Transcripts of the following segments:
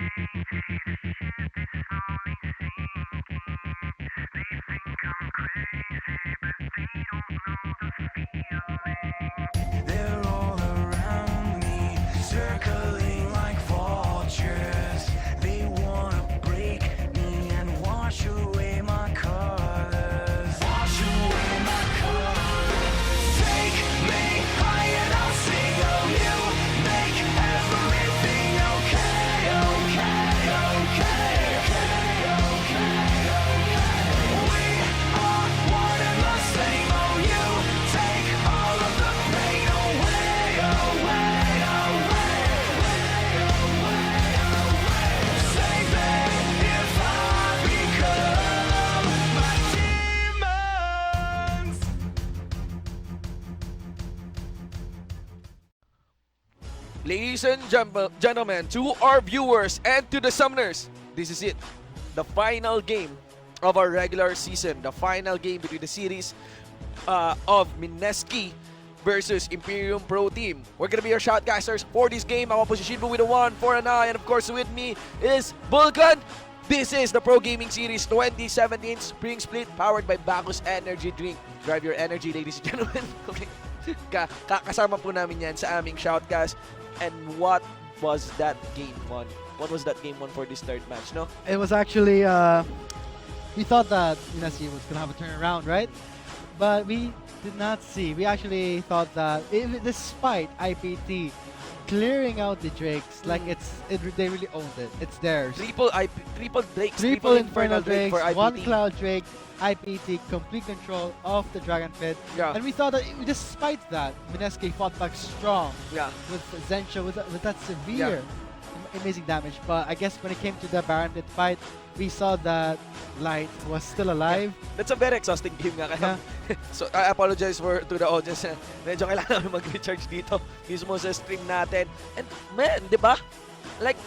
They're all around me, circling like vultures. They wanna break me and wash away my colors. Wash away my colors. Take me high and I'll sing of you. Make everything okay, okay, okay, okay, okay, okay. We are one and the same. Oh, you take all of the pain away, away, away, away, away. Save me if I become my demons. Ladies and gentlemen, to our viewers and to the summoners, this is it. The final game of our regular season. The final game between the series of MSK versus Imperium Pro Team. We're gonna be your shoutcasters for this game. Ako po si Shinbu with a 1 for an eye. And of course with me is Vulcan. This is the Pro Gaming Series 2017 Spring Split powered by Bacchus Energy Drink. Drive your energy, ladies and gentlemen. Okay. Kasama po namin yan sa aming shoutcast. And what was that game one? What was that game one for this third match, no? It was actually, we thought that MSK was going to have a turnaround, right? But we did not see. We actually thought that, despite IPT clearing out the Drakes, like they really owned it. It's theirs. Triple Drakes, Triple Infernal Drakes, for IPT. one Cloud Drake, IPT, complete control of the Dragon Pit. Yeah. And we thought that despite that, MSK fought back strong Yeah. with Zensha, with that severe amazing damage. But I guess when it came to the Baron Pit fight, we saw that Light was still alive. That's a very exhausting game nga. Kaya, so I apologize to the audience. Medyo kailangan namin mag-recharge dito mismo sa stream natin. And man, di ba? Like,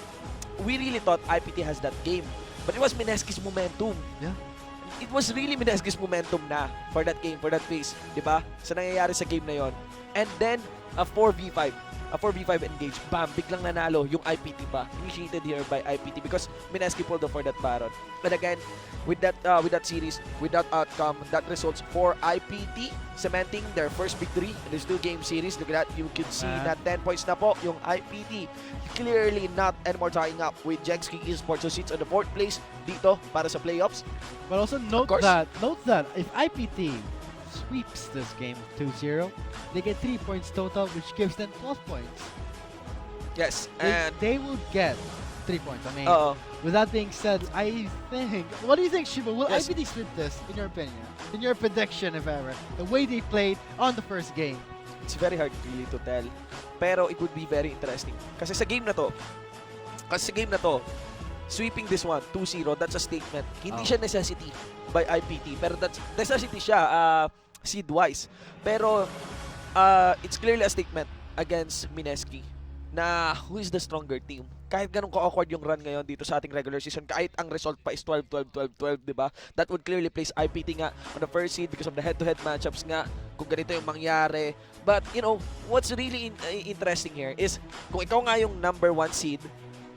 we really thought IPT has that game. But it was MSK's momentum. Yeah. It was really MSK's momentum na for that game, for that phase. Di ba? Sa nangyayari sa game na yon. And then, a 4v5. A 4v5 engage. Bam! Biglang nanalo yung IPT pa. Initiated here by IPT because MSK pulled off for that Baron. But again, with that series, with that outcome, that results for IPT cementing their first victory in this 2-game series. Look at that. You can see that 10 points na po yung IPT. Clearly not anymore tying up with Jexki Esports who sits on the 4th place dito para sa playoffs. But also note that if IPT sweeps this game 2-0, they get 3 points total, which gives them 12 points. Yes, and they will get 3 points. I mean, with that being said, I think. What do you think, Shiba? Will IPT sweep this, in your opinion? In your prediction, if ever? The way they played on the first game. It's very hard really to tell. Pero it would be very interesting. Kasi sa game na to, sweeping this one, 2-0, that's a statement. Hindi siya necessity by IPT. Pero that's necessity siya, seed-wise. Pero it's clearly a statement against MSK na who is the stronger team. Kahit ganun ka-awkward yung run ngayon dito sa ating regular season, kahit ang result pa is 12-12-12-12, di ba? That would clearly place IPT nga on the first seed because of the head-to-head matchups nga, kung ganito yung mangyari. But, you know, what's really interesting here is, kung ikaw nga yung number 1 seed,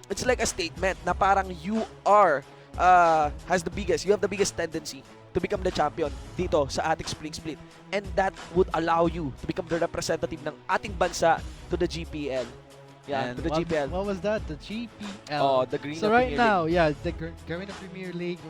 it's like a statement na parang you are, you have the biggest tendency to become the champion dito sa ating Spring Split. And that would allow you to become the representative ng ating bansa to the GPL. Yeah, And to the GPL. What was that? The GPL. Oh, the Garena So right Premier now, the Garena Premier League,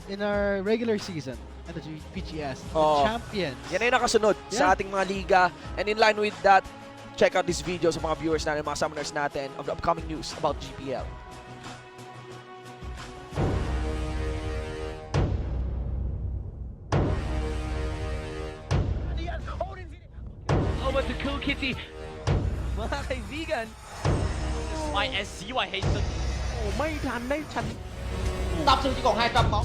in our regular season, and the PGS, the champions. Yan ay nakasunod sa ating mga liga. And in line with that, check out this video sa mga viewers natin, mga summoners natin of the upcoming news about GPL. Oh, but the cool kitty. Mga kaibigan, YSC, I hate them. โอ้ไม่ทันได้ฉันนับซื้อที่กล่องให้กับเขา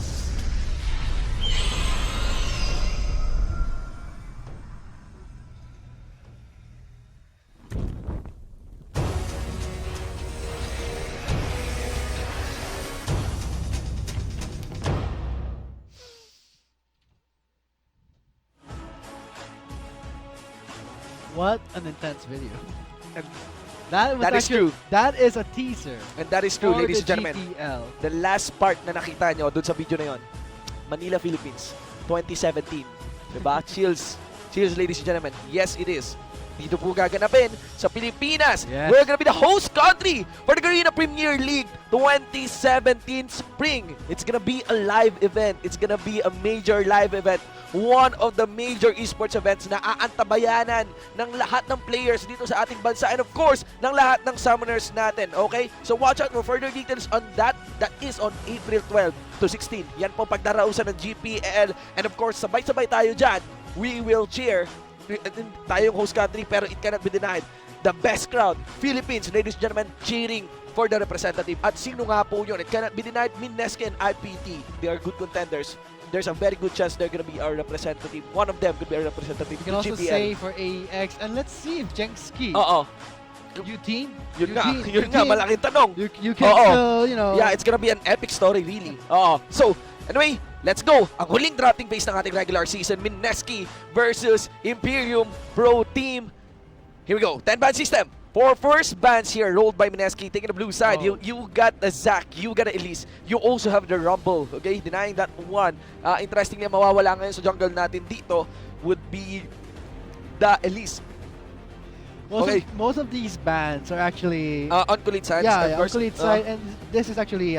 What an intense video. and That was That is actually, true. That is a teaser. And that is true, for ladies and the gentlemen. GTL. The last part na nakita nyo dun sa video na yon, Manila, Philippines, 2017. Diba? Chills. Chills, ladies and gentlemen. Yes, it is. Dito po gaganapin sa Pilipinas. Yes. We're gonna be the host country for the Garena Premier League 2017 Spring. It's gonna be a live event. It's gonna be a major live event. One of the major esports events na aantabayanan ng lahat ng players dito sa ating bansa and of course, ng lahat ng summoners natin. Okay? So watch out for further details on that. That is on April 12 to 16. Yan po pagdarausan ng GPL. And of course, sabay-sabay tayo dyan. We will cheer. Tayo yung host country pero it cannot be denied. The best crowd, Philippines, ladies and gentlemen, cheering for the representative. At sino nga po yun? It cannot be denied. MSK and IPT. They are good contenders. There's a very good chance they're gonna be our representative. One of them could be our representative. You can also GPL. say for AEX, and let's see if Jengski, Oo. you team, Yun you nga. team, Yun you nga. team, Malaking tanong. you can Oo. still, you know. Yeah, it's gonna be an epic story, really. So, anyway, let's go. Ang huling drafting phase ng ating regular season, MSK versus Imperium Pro Team. Here we go. 10-ban system. For first bans here, rolled by MSK, taking the blue side. Oh. You got the Zac, you got the Elise. You also have the Rumble, okay? Denying that one. Interestingly, mawawala ngayon sa jungle natin dito would be the Elise. Most of these bans are actually On Kulit side, yeah, of on course. Kulit side, and this is actually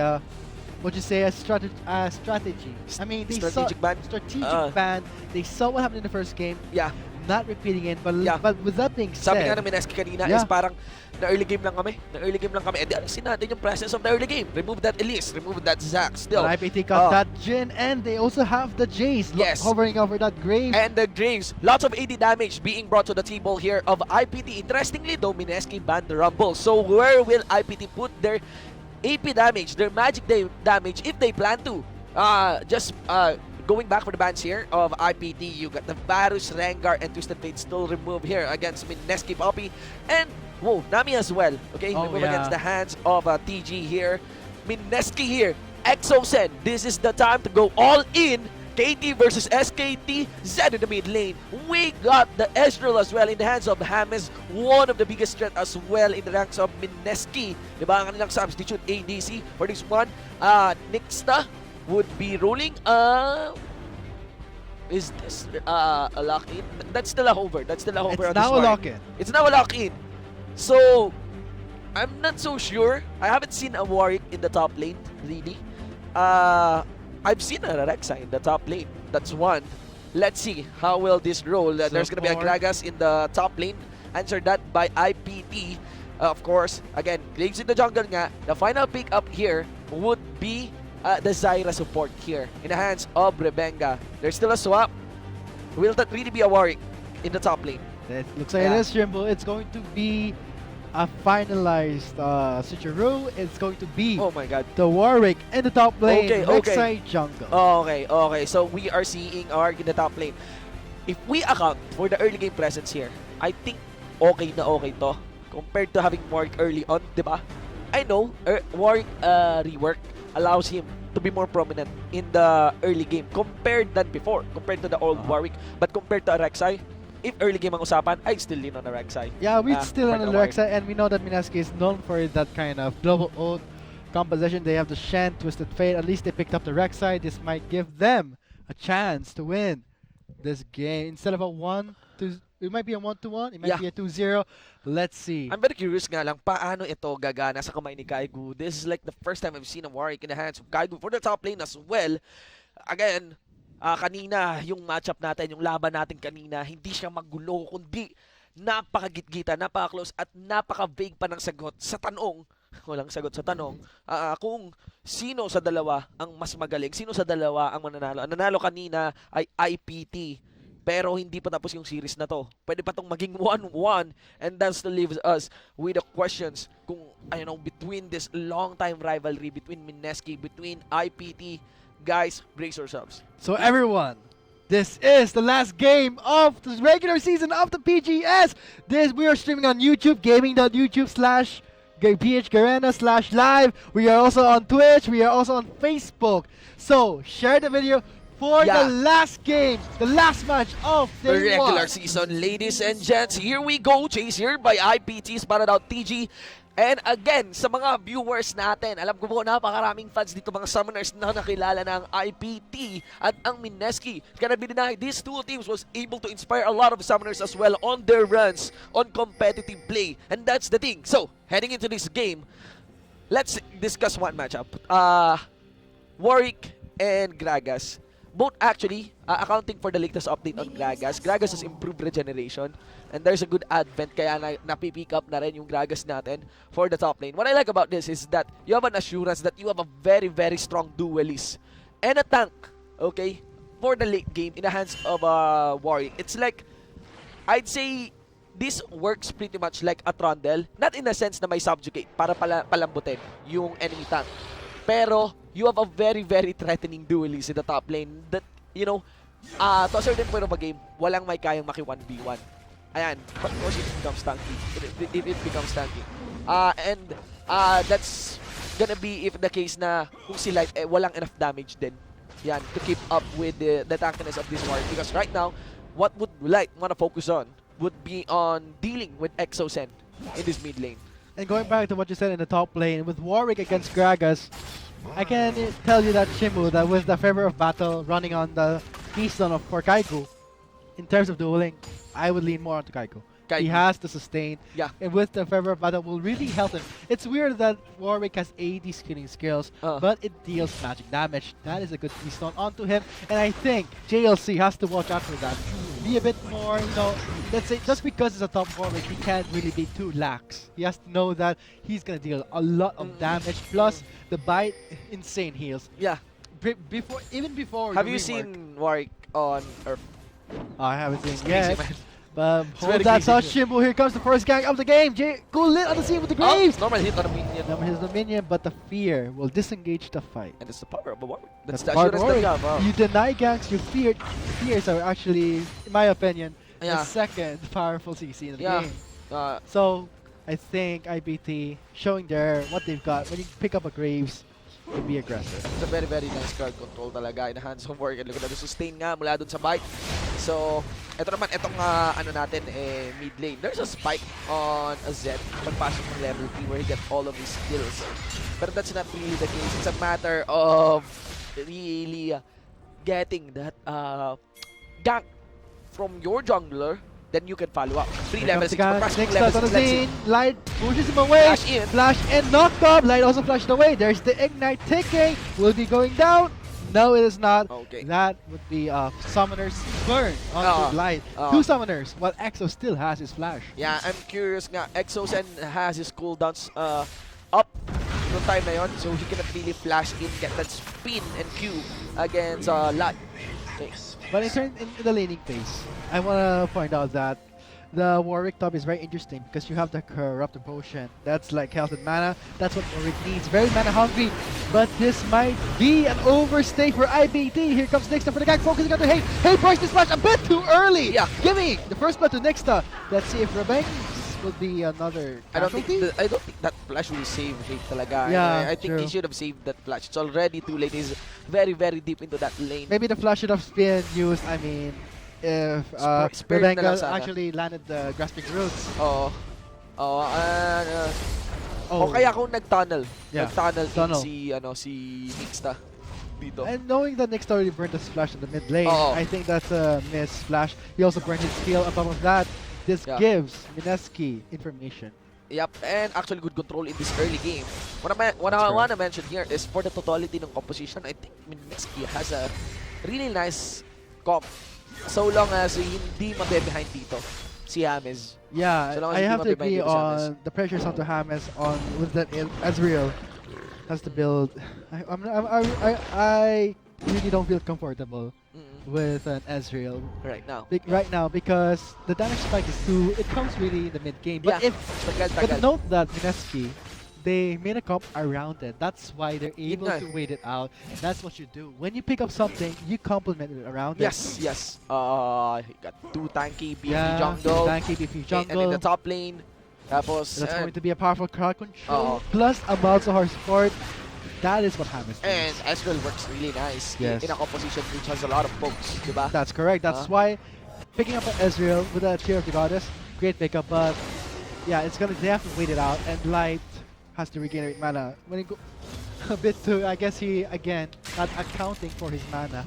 what you say a strategy. I mean, they Strategic ban? strategic ban. They saw what happened in the first game, Yeah. not repeating it. But Yeah. but with that being Sabi nga said, ng MSK kanina Yeah. is parang na-early game lang kami. Na-early game lang kami. E di alisin natin yung presence of the early game. Remove that Elise. Remove that Zac still. but IPT got Oh. that Jin, and they also have the Jace Yes. hovering over that grave. And the Graves. Lots of AD damage being brought to the table here of IPT. Interestingly though, MSK banned the Rumble. So where will IPT put their AP damage, their magic damage if they plan to? Going back for the bans here of IPT, you got the Varus, Rengar, and Twisted Fate still removed here against MSK Poppy. And, whoa, Nami as well. Okay, Oh, remove yeah. against the hands of TG here. MSK here. Exosen, this is the time to go all in. KT versus SKT, Zed in the mid lane. We got the Ezreal as well in the hands of James, one of the biggest threat as well in the ranks of MSK. Diba ang kanilang substitute ADC for this one. Nixta would be rolling. Is this a lock-in? That's still a hover. That's still a hover. It's on this now a one. lock-in. It's now a lock-in. So, I'm not so sure. I haven't seen a Warwick in the top lane, really. I've seen a Rexa in the top lane. That's one. Let's see how will this roll. There's gonna be a Support. Gragas in the top lane. Answer that by IPT. Of course, again, Graves in the jungle nga. The final pick up here would be the Zyra support here in the hands of Rebenga. There's still a swap. Will that really be a Warwick in the top lane? It looks like Yeah. it is, Jimbo. It's going to be a finalized switcheroo. It's going to be Oh my god. the Warwick in the top lane, Okay, okay. Rek'Sai jungle. Okay. So we are seeing Warwick in the top lane. If we account for the early game presence here, I think okay to compared to having Warwick early on, di ba? I know Warwick rework allows him to be more prominent in the early game compared to the old Warwick. But compared to Rek'Sai, if early game ang usapan, I'd still lean on Rek'Sai. Yeah, we're still on compared to Alexa, and we know that MSK is known for that kind of double ult composition. They have the Shen, Twisted Fate. At least they picked up the Rek'Sai. This might give them a chance to win this game. Instead of a 1-2, it might be a 1-1. It might Yeah. be a 2-0. Let's see. I'm very curious nga lang paano ito gagana sa kamay ni Kaigu. This is like the first time I've seen a Warwick in the hands of Kaigu for the top lane as well. Again, kanina yung matchup natin, yung laban natin kanina, hindi siya magulo kundi napakagitgita, napaka-close at napaka-vague pa ng sagot sa tanong. Walang sagot sa tanong kung sino sa dalawa ang mas magaling, sino sa dalawa ang mananalo. Ang nanalo kanina ay IPT. Pero hindi pa tapos yung series na to. Pwede pa tong maging 1-1 and that still leaves us with the questions kung, between this long-time rivalry between MSK, between IPT. Guys, brace yourselves. So everyone, this is the last game of the regular season of the PGS. We are streaming on YouTube, gaming.youtube/PH Garena/live. We are also on Twitch. We are also on Facebook. So share the video, for Yeah. the last game, the last match of The day regular 1. season, ladies and gents. Here we go. Chase here by IPTs para daw TG. And again, sa mga viewers natin, alam ko po napakaraming fans dito, mga summoners na nakilala ng IPT at ang MSK. Gonna be denied. These two teams was able to inspire a lot of summoners as well on their runs, on competitive play. And that's the thing. So, heading into this game, let's discuss one matchup. Warwick and Gragas. Both actually accounting for the latest update on Gragas. Gragas has improved regeneration and there's a good advent kaya napipick up na rin yung Gragas natin for the top lane. What I like about this is that you have an assurance that you have a very, very strong duelist and a tank, okay, for the late game in the hands of Warwick. It's like, I'd say, this works pretty much like a Trundle, not in a sense na may subjugate para palambutin yung enemy tank. Pero, you have a very, very threatening duelist in the top lane that, you know, to a certain point of a game, walang may kayang maki 1v1. Ayan, but of course it becomes tanky. If it becomes tanky. And that's gonna be if the case na kung si Light walang enough damage din. Yan, to keep up with the tankiness of this war. Because right now, what would Light wanna focus on would be on dealing with Exocen in this mid lane. And going back to what you said in the top lane, with Warwick against Gragas, I can tell you that Shimu, that with the Fever of Battle running on the Keystone of for Kaiku, in terms of dueling, I would lean more onto Kaiku. He has to sustain, Yeah. and with the Fever of Battle will really help him. It's weird that Warwick has 80 skilling skills, but it deals magic damage. That is a good Keystone onto him, and I think JLC has to watch out for that. Be a bit more, you know, let's say, just because it's a top Warwick, he can't really be too lax. He has to know that he's going to deal a lot of damage, plus the bite, insane heals. Yeah. Even before Have the you rework. seen Warwick on Earth? Oh, I haven't seen It's it yet. crazy, man. But It's very hold that crazy. thought, Shimbo. Here comes the first gang of the game. Go lit on the scene with the Graves. Normal hit on a minion. Number his minion, but the fear will disengage the fight. And it's the power of a Warwick. That's the part assurance of that you Warwick. have. You deny ganks, you fear. Fears are actually, in my opinion, Yeah. the second powerful CC in the Yeah. game. Uh, So I think IPT showing there what they've got. When you pick up a Graves, you be aggressive. It's a very, very nice card control talaga in the hands of Warwick. And look at the sustain nga mula dun sa bite. So, ito naman, itong ano natin, mid lane. There's a spike on a Zed pagpasok ng level 3 where he gets all of his skills. But that's not really the case. It's a matter of really getting that gank from your jungler, then you can follow up. 3 level 6, pagpasok ng Next level start on 6, the let's see. scene. Light pushes him away. Flash in. Flash and knocked up. Light also flashed away. There's the ignite ticking. Will be going down. No, it is not. Okay. That would be Summoner's burn onto Light. 2 Summoners, while Exo still has his flash. Yeah, I'm curious nga. Exocen has his cooldowns up no time na yun, so he cannot really flash in, get that spin and Q against Lat. Okay. But in the laning phase, I want to point out that the Warwick top is very interesting because you have the Corrupted Potion. That's like health and mana. That's what Warwick needs. Very mana hungry. But this might be an overstay for IPT. Here comes Nixta for the gang, focusing on the Hey. Hey, price this match a bit too early. Yeah. Giving the first blood to Nixta. Let's see if Rebeng will be another I don't think casualty. I don't think that flash will save Hate talaga. Yeah, I think he true. should have saved that flash. It's already too late. He's very, very deep into that lane. Maybe the flash should have been used. I mean, if Spared na lang Rebeng sana. actually landed the Grasping Roots. Oo. Oo, Oh. o kaya kung nag-tunnel. Yeah, Nag-tunnel tunnel. si Nixta dito. And knowing that Nick's already burned his flash in the mid lane, Oo. I think that's a miss flash. He also burned his skill. On top of that, this Yeah. gives MSK information. Yep, and actually good control in this early game. What I That's want to mention here is for the totality ng composition, I think MSK has a really nice comp. So long as hindi mabe-behind dito si James. Yeah, So long as I hindi have to mabe-behind agree dito si James. on the pressures onto James on with that Ezreal has to build. I really don't feel comfortable with an Ezreal Right now. right now because the damage spike is too. It comes really in the mid game. But Yeah. if Tagal. But note that MSK, they made a comp around it. That's why they're able nga. to wait it out. That's what you do. When you pick up something, you complement it around it. Yes. He got 2 tanky, beefy Yeah, jungle. tanky, beefy Okay, and in jungle. the top lane, tapos That's going to be a powerful crowd control. Oo. Plus a Malzahar support. That is what happens. And Ezreal works really nice Yes. in a composition which has a lot of pokes, diba? That's correct. That's why picking up an Ezreal with a Tear of the Goddess, great pickup. But yeah, they have to wait it out, and Light has to regenerate mana. When he go a bit too, I guess he again not accounting for his mana.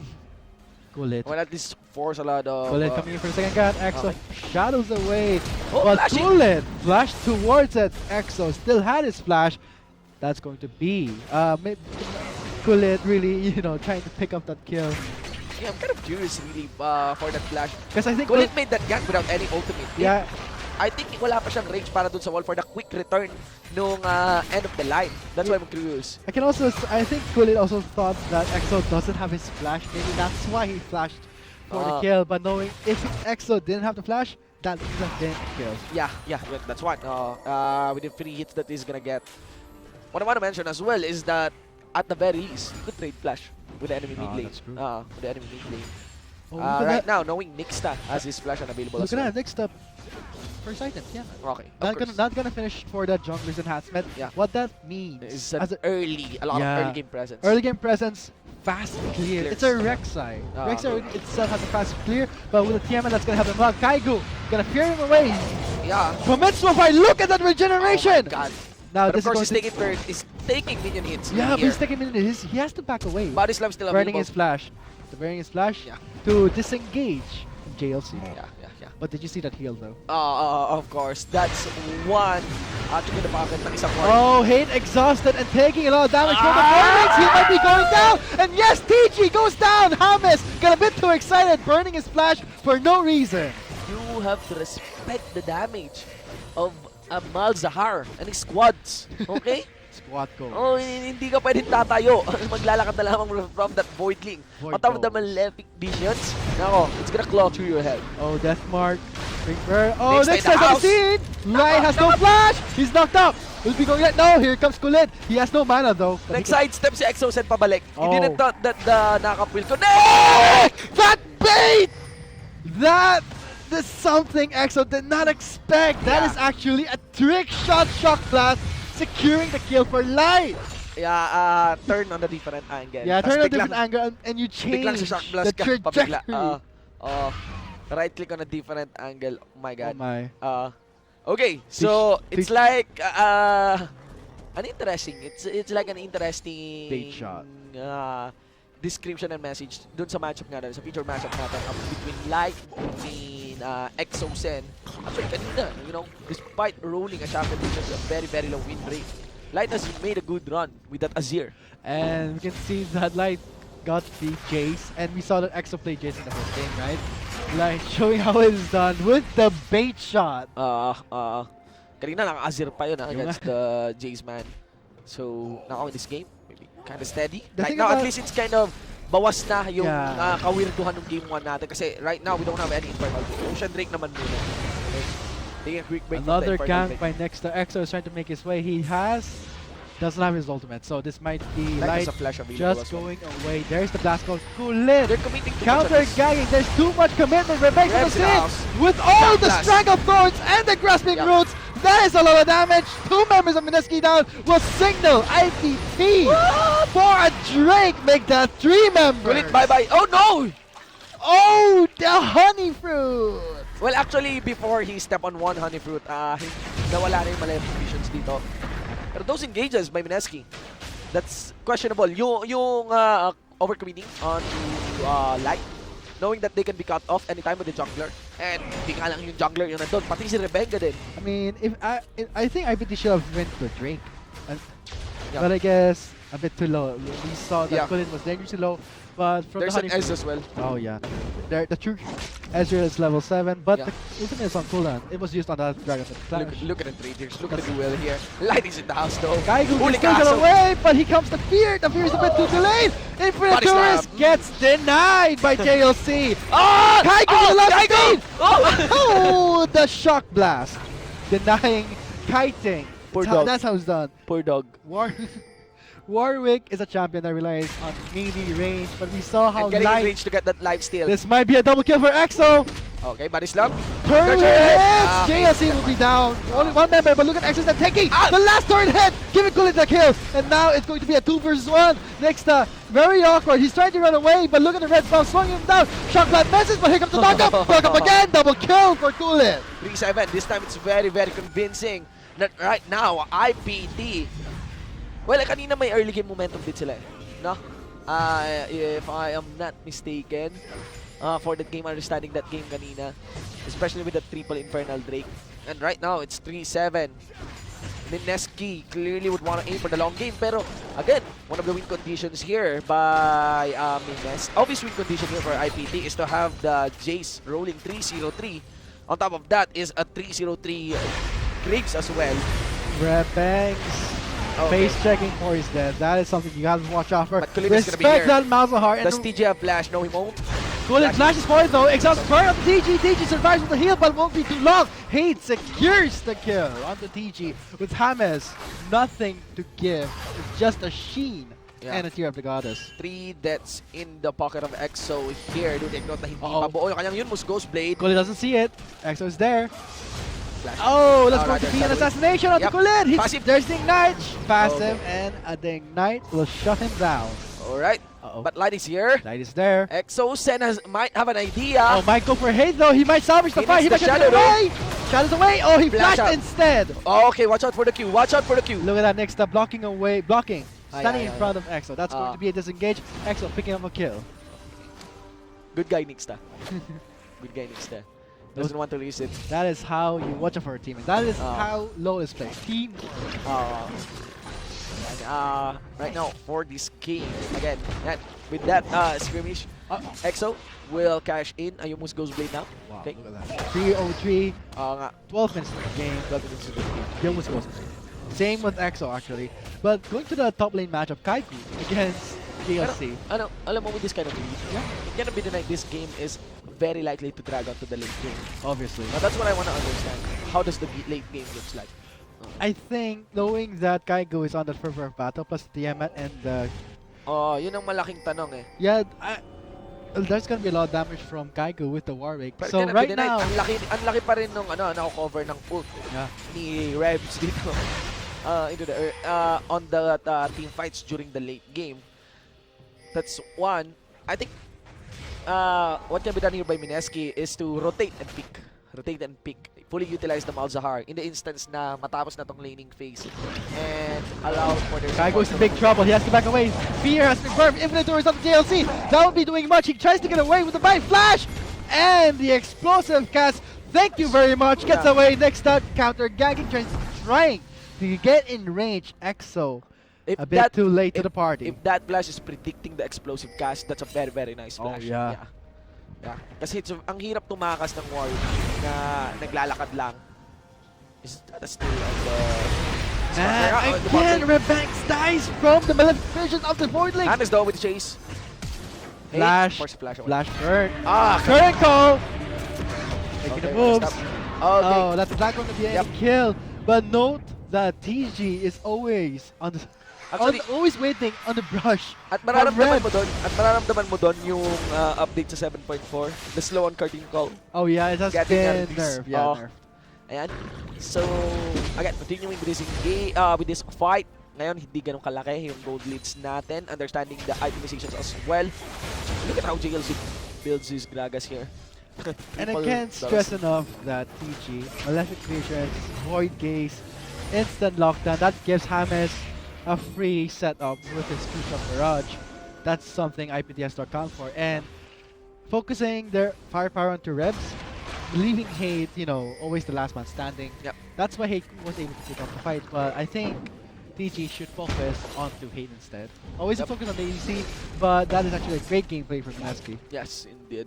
Gullit. Well, at least force a lot of... Gullit coming in for the second gun. Exo shadows away. Oh, but flashing! Gullit flashed towards it. Exo still had his flash. That's going to be Gullit really, trying to pick up that kill. Yeah, I'm kind of curious really for that flash. Because I think Gullit made that gank without any ultimate. yeah, I think wala pa siyang range para dun sa wall for the quick return nung end of the line. That's why I'm curious. I think Gullit also thought that Exo doesn't have his flash. Maybe that's why he flashed for the kill. But knowing if Exo didn't have the flash, that would have been kill. Yeah, that's one. With the 3 hits that he's gonna get. What I want to mention as well is that at the very least, you could trade flash with the enemy mid lane. That's true. With the enemy mid lane. Oh, Right now, knowing Nixta has his flash unavailable look as at well. that next up. First item, yeah. Okay, Not gonna finish for the jungler's enhancement. Yeah. What that means It's as a lot of early game presence. early game presence, fast clear. Clears. It's a Rek'Sai. Ah, Rek'Sai itself has a fast clear, but with the TMN that's gonna help him out. Kaigu gonna fear him away. Yeah. Commits to a fight. Look at that Oh my regeneration. God. Now But this of course, is going he's taking minion hits. yeah, but here. he's taking a minute. He has to back away. Body slam still Burning available. his flash. Burning his flash Yeah. to disengage from JLC. Yeah. But did you see that heal though? Of course. That's one. Check in the pocket ng isang one. Oh, Hate exhausted and taking a lot of damage from the Burnings. He might be going down. And yes, TG goes down. James got a bit too excited, burning his flash for no reason. You have to respect the damage of Malzahar and his squads. Okay? Squad goal. Oh, hindi ka pwedeng tatayo. Maglalakad na lamang from that voidling. Void On top of the goals. malefic visions. Nako, it's gonna claw through your head. Oh, Death Mark. Oh, Next next in the time on house. the scene. Light has no flash. He's knocked out. Will be going yet. No, here comes Kulit. He has no mana though. but he Next sidestep si Exo set pabalik. He Oh. didn't thought that the nakap will connect. can- That bait! That is something Exo did not expect. That Yeah. is actually a trick shot shock blast, securing the kill for Light. Yeah, turn on a different angle. Yeah, Tas turn a biglang- different angle and you Biglang change sa shock the blast ka, pabigla. trajectory. Right click on a different angle. Oh my Oh god. my. Okay, so it's teach- like an interesting. It's like an interesting Bait shot. description and message dun sa matchup natin, sa feature matchup natin between Light and Exo Sen. Actually, kanina, despite rolling a championship with a very, very low win rate, Light has made a good run with that Azir. And we can see that Light got the Jace, and we saw that Exo play Jace in the first game, right? Light showing how it is done with the bait shot. Kanina naka-Azir pa yun against the Jace man. So, now in this game, maybe kind of steady. The Right thing now, at about- least it's kind of bawas na yung Yeah. kawirduhan ng game 1 natin. Kasi right now, we don't have any infernal break. Ocean Drake naman muna. Okay. Taking a quick break from the Another infernal gank break. by Nexta. Exo is trying to make his way. He doesn't have his ultimate, so this might be Light Light has a flash available just as well. going away. There's the blast code. Kulit. They're committing too much Counter on this. gagging. There's too much commitment. Revenge on Revs the in the scene house. with all the Blast. strength of thorns and the grasping Yep. roots. That is a lot of damage. 2 members of MSK down will signal IPT for a Drake. Make that 3 members. Kulit, bye-bye. Oh no! Oh, the honey fruit. Well, actually, before he stepped on one honey fruit, nawala na yung malefic visions dito. Pero those engages by Mineski, that's questionable. Yung overcommitting on Light, knowing that they can be cut off anytime with the jungler. And hindi nga lang yung jungler yung nandun, pati si Rebenga din. I mean, I think IPT should have went to Drake. Yeah. But I guess a bit too low. We saw that Yeah. Kulin was dangerously low. But from There's the an honey S as well. oh yeah. The true Ezreal is level 7, but Yeah. the ultimate is on cooldown. It was used on that Dragon Flash. Look at the traders, look at the duel here. Light is in the house though. Kaigu Huli is taken kaso. away, but he comes to Fear. The Fear is a bit too delayed. Infinite Body slam. Tourist gets denied by JLC. Ah! Kaigu with the last Kaigu! speed. Oh! Oh, the shock blast. Denying kiting. Poor dog. That's how it's done. Poor dog. Warwick is a champion that relies on melee range, but we saw how And getting in light. range to get that life steal. This might be a double kill for Exo. Okay, body slam. Turret Ah, hits! JLC will be down. Only one member, but look at Exos and taking the last turret hit! Giving Kulit the kill! And now it's going to be a 2 versus 1. Next, very awkward. He's trying to run away, but look at the red buff, slowing him down. Shock blast misses, but here comes the knock-up! Knock-up again! Double kill for Kulit! 3-7. This time it's very, very convincing that right now, IPT, well, kanina may early game momentum din sila eh. No? If I am not mistaken, for that game, understanding that game kanina, especially with the triple Infernal Drake. And right now, it's 3-7. MSK clearly would want to aim for the long game, pero again, one of the win conditions here by Mines, obvious win condition here for IPT is to have the Jace rolling 3-0-3. On top of that is a 3-0-3 Graves as well. Rebanks. Okay. Face checking for his dead. That is something you have to watch out for. But Kulit is gonna be Respect here. that Malzahar. Does TG have flash? No, he won't. Kulit flashes for it though. Exhaust burn on TG. TG survives with the heal, but won't be too long. Hate secures the kill on the TG with James. Nothing to give. It's just a sheen and a tear of the goddess. 3 deaths in the pocket of EXO here. Do take note na hindi pa buo yung kanyang Yunmus Ghost Blade. Kulit doesn't see it. Exo is there. Flash. Oh, that's going rather to be an shadowing. assassination on Yep. Kulit. Passive. There's the Ignite. Passive, Okay. and a Ignite will shut him down. Alright. Uh-oh. But Light is here. Light is there. EXO Sen might have an idea. Oh, might go for hate though. He might salvage the He fight. He needs might the get shadow, away. Shadow's away. Oh, he Flash flashed out. instead. Oh, okay, watch out for the Q. Watch out for the Q. Look at that next up, blocking away, blocking, standing in ay. front of Exo. That's going to be a disengage. Exo picking up a kill. Good guy, Nixta. Good guy, Nixta. Doesn't want to lose it. That is how you watch out for a team. And that is Ah. how LoL is played. Team. Right now, for this game, again, with that skirmish, EXO will cash in. Ayumus Ghost Blade now. Wow, Okay. look at that. 303, Nga. 12 minutes in the game. 12 minutes to the game. Game was close. Same with Exo actually. But going to the top lane matchup, Kaiku against GLC. Alam mo, with this kind of lead, it cannot be denied this game is very likely to drag out to the late game. Obviously. Now, that's what I want to understand. How does the late game looks like? I think knowing that Kaiku is on the fervor of battle plus Tiamat and Yun ang malaking tanong eh. yeah, there's gonna be a lot of damage from Kaiku with the Warwick. Pero So cannot be right denied. now, ang laki pa rin nung nako-cover ng ult yeah. ni Rebs dito. Into the on the team fights during the late game. That's one. I think what can be done here by Mineski is to rotate and pick. Rotate and pick. Fully utilize the Malzahar in the instance na matapos na tong laning phase and allow for their Kaiku is in big trouble. He has to back away. Fear has been confirmed. Infinite Doors on the JLC. That won't be doing much. He tries to get away with the Bind Flash. And the explosive cast. Thank you very much. Gets away. Next up, counter gagging. Trying to get in range. Exo. If A bit too late to if- the party. If that flash is predicting the explosive cast, that's a very, very nice Oh, flash. yeah. Yeah. Kasi ang hirap tumakas ng Warrior na naglalakad lang. Is that still on the... And again, Rebanks dies from the malefic vision of the void link. Hannes though with the chase. Hey, Flash. force flash away. Flash burn. Ah, Current call. Making the okay, moves. stop. Okay. Oh, that's not going to be any kill. But note that TG is always on the Actually, always waiting on the brush. at mararamdaman Red. mo doon yung update sa 7.4, the slow on carding call. Oh yeah, it has Getting been nerfed. nerfed. Yeah, Oh. nerfed. Ayan. So, again, continuing with this with this fight. Ngayon, hindi ganun kalaki yung gold leads natin. Understanding the itemizations as well. Look at how JLC builds his Gragas here. And I can't stress enough that TG, Malefic Visions, Void Gaze, Instant Lockdown, that gives James a free setup with his two-shot barrage. That's something IPT has to account for. And focusing their firepower onto Rebs, leaving Hate, you know, always the last man standing. Yep. That's why Hate was able to pick up the fight. But I think TG should focus onto Hate instead. Always a focus on the ADC, but that is actually a great gameplay from MSK. Yes, indeed.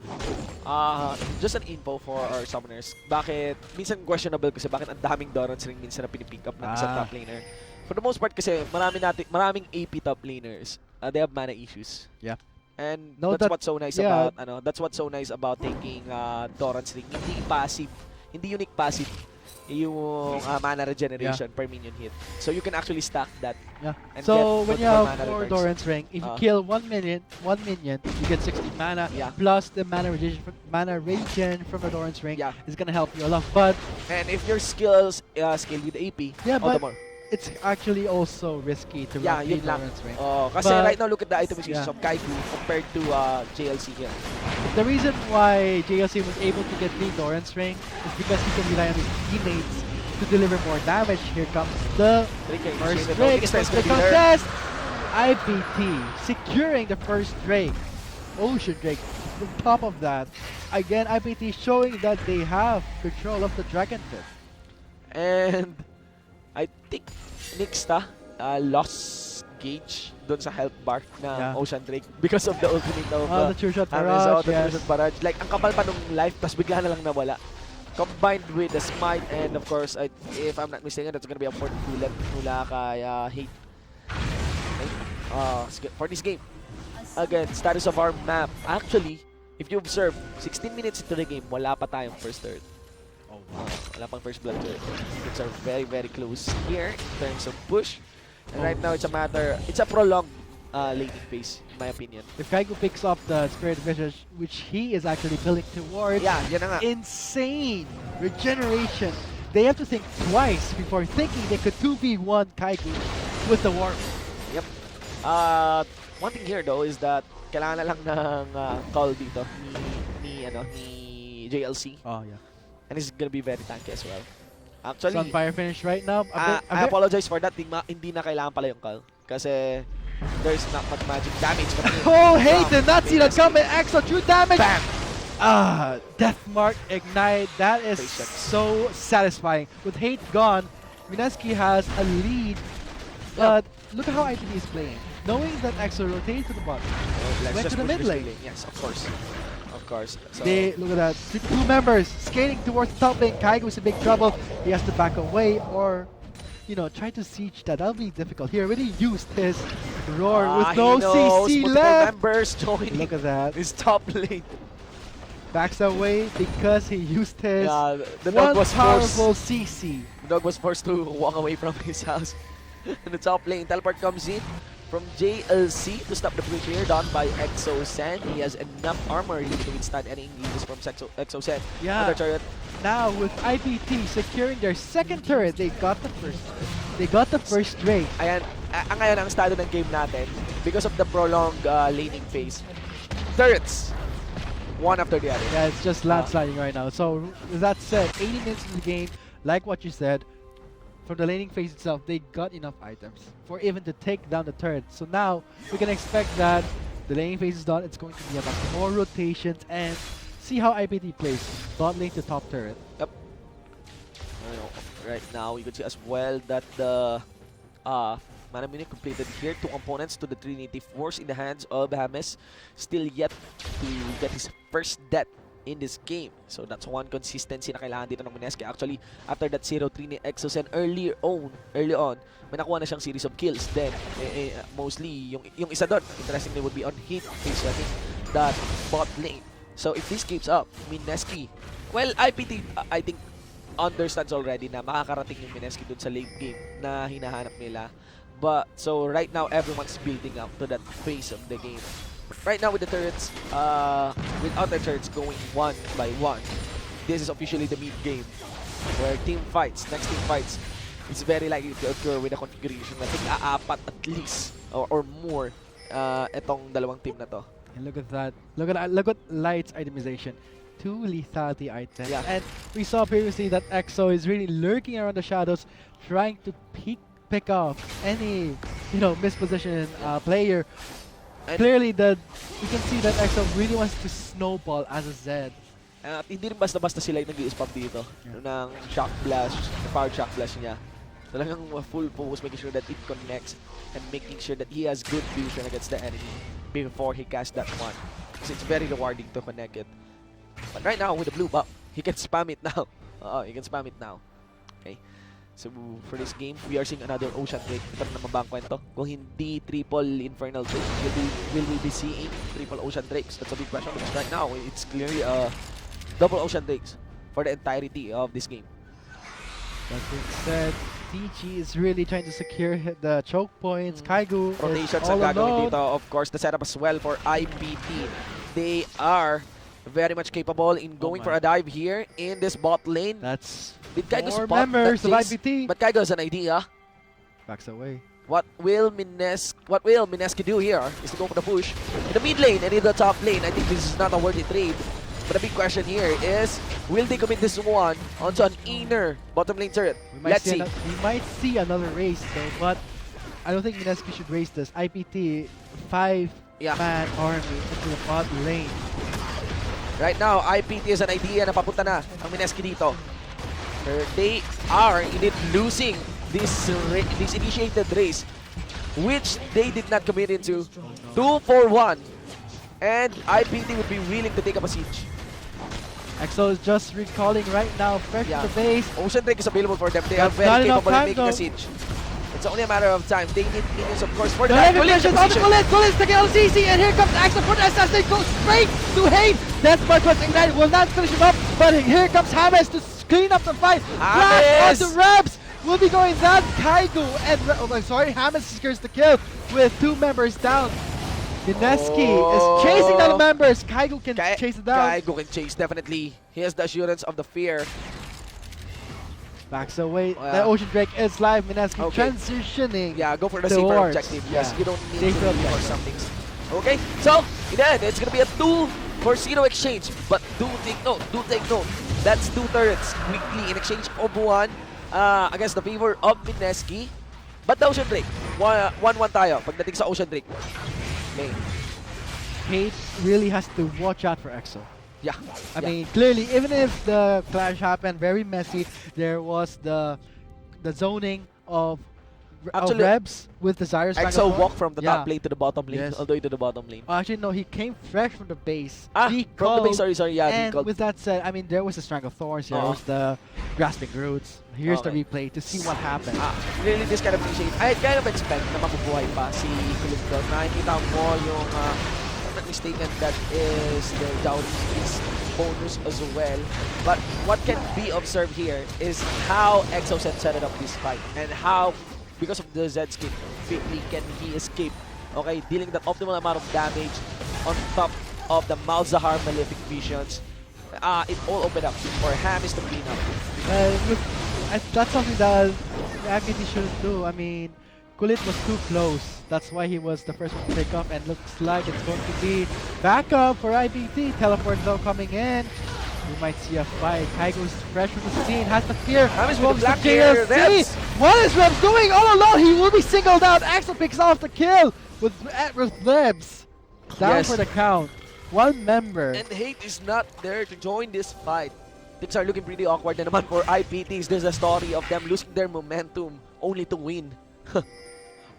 Just an info for our summoners. Bakit, minsan questionable kasi bakit ang daming Dorans ring minsan na pinipick up ng isang top laner. For the most part kasi, maraming AP top laners. They have mana issues. Yeah. And No, that's what's so nice yeah. about that's what's so nice about taking Doran's ring. Hindi passive, hindi unique passive. yung mana regeneration per minion hit. So you can actually stack that. Yeah. And So get when you multiple have mana 4 returns. Doran's Ring, if you kill one minion, you get 60 mana. Yeah. Plus the mana regen from the Doran's Ring Yeah. is gonna help you a lot. But And if your skills scale with AP, Yeah, all the but more. it's actually also risky to Yeah, run yun 3 lang. Doran's Ring. Kasi But- right now, look at the item Yeah. of Kaiku compared to JLC here. The reason why JLC was able to get 3 Doran's Ring is because he can rely on his teammates to deliver more damage. Here comes the first Drake from the contest. IPT securing the first Drake. Ocean Drake. On top of that, again IPT showing that they have control of the Dragon Pit. And I think Nixta lost gauge dun sa health bar na Yeah. Ocean Drake because of the ultimate of The True Shot Ames, Barrage, the yes. True Shot Barrage. Like, ang kapal pa nung life, tapos bigla na lang nawala. Combined with the smite, and of course, if I'm not mistaken, that's gonna be a 4th bullet mula kay Hate. Okay. For this game, again, status of our map. Actually, if you observe, 16 minutes into the game, wala pa tayong first third. Oh wow. Wala pang first blood third. Things are very, very close here in terms of push. And right now, it's a prolonged laning phase, in my opinion. If Kaigo picks up the Spirit Visage, which he is actually building towards, Yeah, yan na nga. insane regeneration. They have to think twice before thinking they could 2v1 Kaigo with the warp. Yep. One thing here though is that kailangan na lang ng call dito ni JLC, Oh yeah. and it's gonna be very tanky as well. Actually, Sunfire finish right now. I apologize for that. Hindi na kailangan pala yung call kasi there's not much magic damage coming in. Oh, hey, from did not see that Minnesky. coming. Extra true damage. Bam! Death Mark Ignite. That is Patience. so satisfying. With Hate gone, Minetsky has a lead. Yeah. But look at how IPT is playing. Knowing that Exo rotated to the bottom. Let's Went just to the push mid this lane. Yes, of course. Of course. So, They look at that. Two members skating towards the top lane. Kaigo is in big trouble. He has to back away or try to siege that. That'll be difficult. He already used his roar with no he knows CC multiple left. members joining Look at that. his top lane. Backs away because he used his The dog one was powerful forced. CC. The dog was forced to walk away from his house. In the top lane, teleport comes in from JLC to stop the push here, done by Exo-Sen. He has enough armor really to withstand any engages from Exo-Sen. Yeah. Other turret. Now with IPT securing their second turret, they got the first. They got the first Drake. Ayan, ngayon ang estado ng game natin because of the prolonged laning phase. Turrets, one after the other. Yeah, it's just landsliding right now. So with that said, 80 minutes in the game, like what you said, from the laning phase itself, they got enough items for even to take down the turret. So now we can expect that the laning phase is done. It's going to be about more rotations and see how IPT plays. Bot lane to top turret. Right now, you can see as well that the Manamune completed here 2 components to the Trinity Force in the hands of James. Still yet to get his first death in this game. So that's one consistency na kailangan dito ng MSK. Actually, after that 0-3 ni Exosen early on, may nakuha na siyang series of kills. Then, mostly, yung isa doon, interestingly, would be on hit face running that bot lane. So if this keeps up, MSK, well, IPT, I think, understands already na makakarating yung MSK dun sa late game na hinahanap nila. But, so right now, everyone's building up to that phase of the game. Right now with the turrets, with other turrets going one by one, this is officially the mid game where next team fights, it's very likely to occur with a configuration na tig-aapat at least or more etong dalawang team na to. And look at that. Look at Light's itemization. 2 lethality items. Yeah. And we saw previously that EXO is really lurking around the shadows, trying to pick off any mispositioned player. And Clearly, you can see that EXO really wants to snowball as a Zed. At hindi rin basta-basta sila yung nag-i-spam dito ng shock blast, power shock blast niya. Talagang full focus, making sure that it connects and making sure that he has good vision against the enemy before he casts that one. Because it's very rewarding to connect it. But right now, with the blue buff, he can spam it now. He can spam it now. Okay. So, for this game, we are seeing another Ocean Drake. Ito na naman ba ang kwento? Kung hindi triple Infernal Drake, will we be seeing triple Ocean Drakes? That's a big question because right now, it's clearly double Ocean Drakes for the entirety of this game. That being said, TG is really trying to secure the choke points. Kaigu Rotations is ang all gagawin alone. dito. Of course, the setup as well for IPT. They are very much capable in going for my. a dive here in this bot lane. That's Did Kaigo more spot members that of chase? IPT. But Kaigo has an idea. Backs away. What will Mineski do here is to go for the push in the mid lane and in the top lane. I think this is not a worthy trade. But the big question here is, will they commit this one onto an inner bottom lane turret? Let's see. We might see another race though, but I don't think Mineski should race this. IPT, 5-man army into the bot lane. Right now, IPT is an idea na papunta na ang Mineski dito. They are indeed losing this initiated race, which they did not commit into. 2-4-1. And IPT would be willing to take up a siege. EXO is just recalling right now, fresh to the base. Ocean Drake is available for them. They That's are very not enough capable of time, making a though. siege. It's only a matter of time. They need minions, of course, for The that. heavy Kulit pressure on the position. Kulit taking out CC, and here comes Axel for the assassin, goes straight to Hate. That's but Ignite will not finish him up, but here comes James to clean up the fight. Blast James! onto Rebs, will be going down. Kaigu and James secures the kill with 2 members down. Mineski is chasing down the members. Kaigu can chase it down. Kaigo can chase, definitely. He has the assurance of the fear. Backs away. Yeah. The Ocean Drake is live. Mineski Okay. transitioning. Yeah, go for the The safer wards. objective. Yes, Yeah. you don't need Safer to leave for objective. some things. Okay, so in the end, it's gonna be a 2-0 exchange. But do take note. That's 2 turrets quickly in exchange of 1 against the favor of Mineski. But the Ocean Drake, 1-1 tayo pagdating sa Ocean Drake. Okay. Hate really has to watch out for EXO. Yeah. I mean, clearly, even if the clash happened very messy, there was the zoning of Actually, Rebs with Desire EXO walked from the top Yeah. lane to the bottom lane, Yes. all the way to the bottom lane. Actually, no, he came fresh from the base. From the base, sorry, yeah, And decalled. with that said, I mean, there was a Strangle of Thorns, there was the Grasping Roots. Here's the Okay. replay to see what happened. Really, this kind of initiative, I kind of expect na mabubuhay pa si Kulit doon. Nakikita mo yung, if I'm not mistaken, that is the Dowry's bonus as well. But what can be observed here is how EXO set it up this fight and how, because of the Z skip, quickly can he escape. Okay, dealing that optimal amount of damage on top of the Malzahar Malefic Visions. It all opened up for Hamis to clean up. Look, that's something that IPT shouldn't do. I mean, Kulit was too close. That's why he was the first one to pick up, and looks like it's going to be backup for IPT. Teleport though coming in. We might see a fight. Kaigo's fresh from the scene, has the fear. Hamis with Moves the black to here, JLC. Rebs. What is Rebs doing all alone? He will be singled out. Axel picks off the kill with Rebs. Down Yes. for the count. 1 member. And Hate is not there to join this fight. Things are looking pretty awkward na naman for IPTs. There's a story of them losing their momentum only to win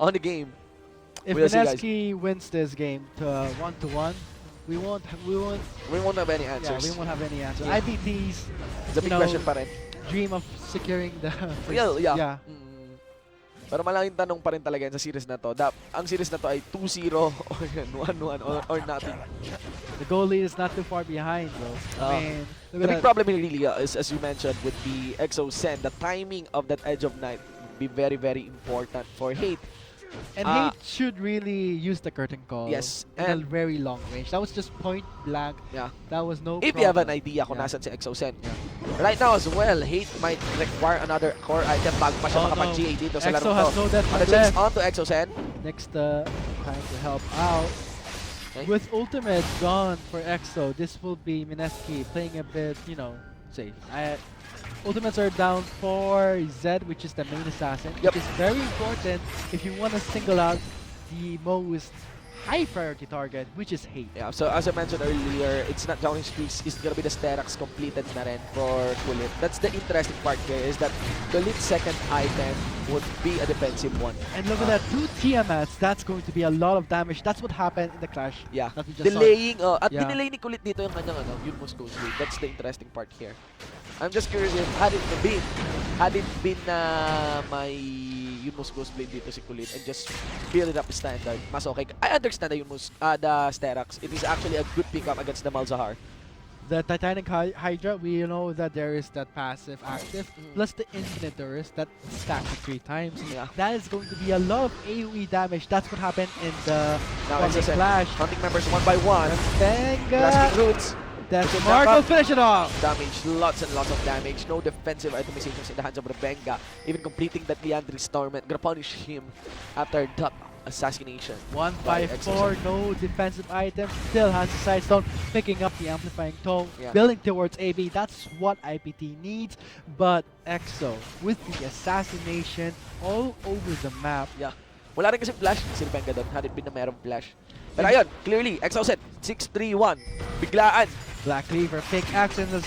on the game. If We'll see, guys. Mineski wins this game to 1-1, we won't We won't have any yeah, answers. we won't have any answers. Yeah. IPT's It's a big question pa rin. dream of securing the Yeah. Pero malaking tanong pa rin talaga yan sa series na to. Ang series na to ay 2-0 or 1-1 or nothing. The goal lead is not too far behind, bro. I mean, The big problem here really is, as you mentioned, with the EXO Sen, the timing of that Edge of Night would be very, very important for Hate. and Hate should really use the curtain call. Yes, in a and- very long range. That was just point blank. Yeah. That was no If problem. you have an idea kung Yeah. nasan si EXO Sen. Yeah. Right now as well, Hate might require another core item bago pa siya Oh, no. makapag-GA dito sa EXO laro has to. no death On the mark chase left. onto EXO Sen. Next, trying to help out. Okay. With ultimate gone for EXO, this will be Mineski playing a bit, safe. Ultimates are down for Zed, which is the main assassin, Yep. which is very important if you want to single out the most high priority target, which is Hate. Yeah, so as I mentioned earlier, it's not Johnny Streaks, it's gonna be the Sterax completed na rin for Kulit. That's the interesting part here, is that Kulit's second item would be a defensive one. And look at that, 2 Tiamats, that's going to be a lot of damage. That's what happened in the clash. Yeah, that we just saw. delaying, at Yeah. dinelay ni Kulit dito yung kanyang Yunmos Ghost Blade. That's the interesting part here. I'm just curious if had it been na may Yunmos Ghost Blade dito si Kulit and just build it up standard, mas okay. I understand the Yunmos, the Sterax. It is actually a good pickup against the Malzahar. The Titanic Hydra, we know that there is that passive active, plus the Infinite Durst that stacks it 3 times. Yeah. That is going to be a lot of AoE damage. That's what happened in the Now Bombing it's Flash. hunting members one by one. Venga! Grasping roots. That's Good Mark will knock-up. finish it off! Damage, lots and lots of damage. No defensive itemizations in the hands of Rebenga. Even completing that Leandri's Torment. Gonna punish him after that assassination. 1 by by Exocet. 4, no defensive items, still has the side stone, picking up the amplifying tone, Yeah. building towards AB. That's what IPT needs. But Exo, with the assassination all over the map, Yeah. Wala rin kasi flash si Rebenga doon. Had it been na merong flash. But ayun, clearly, Exocet, 6-3-1. Biglaan. Black Cleaver, pickaxe, and a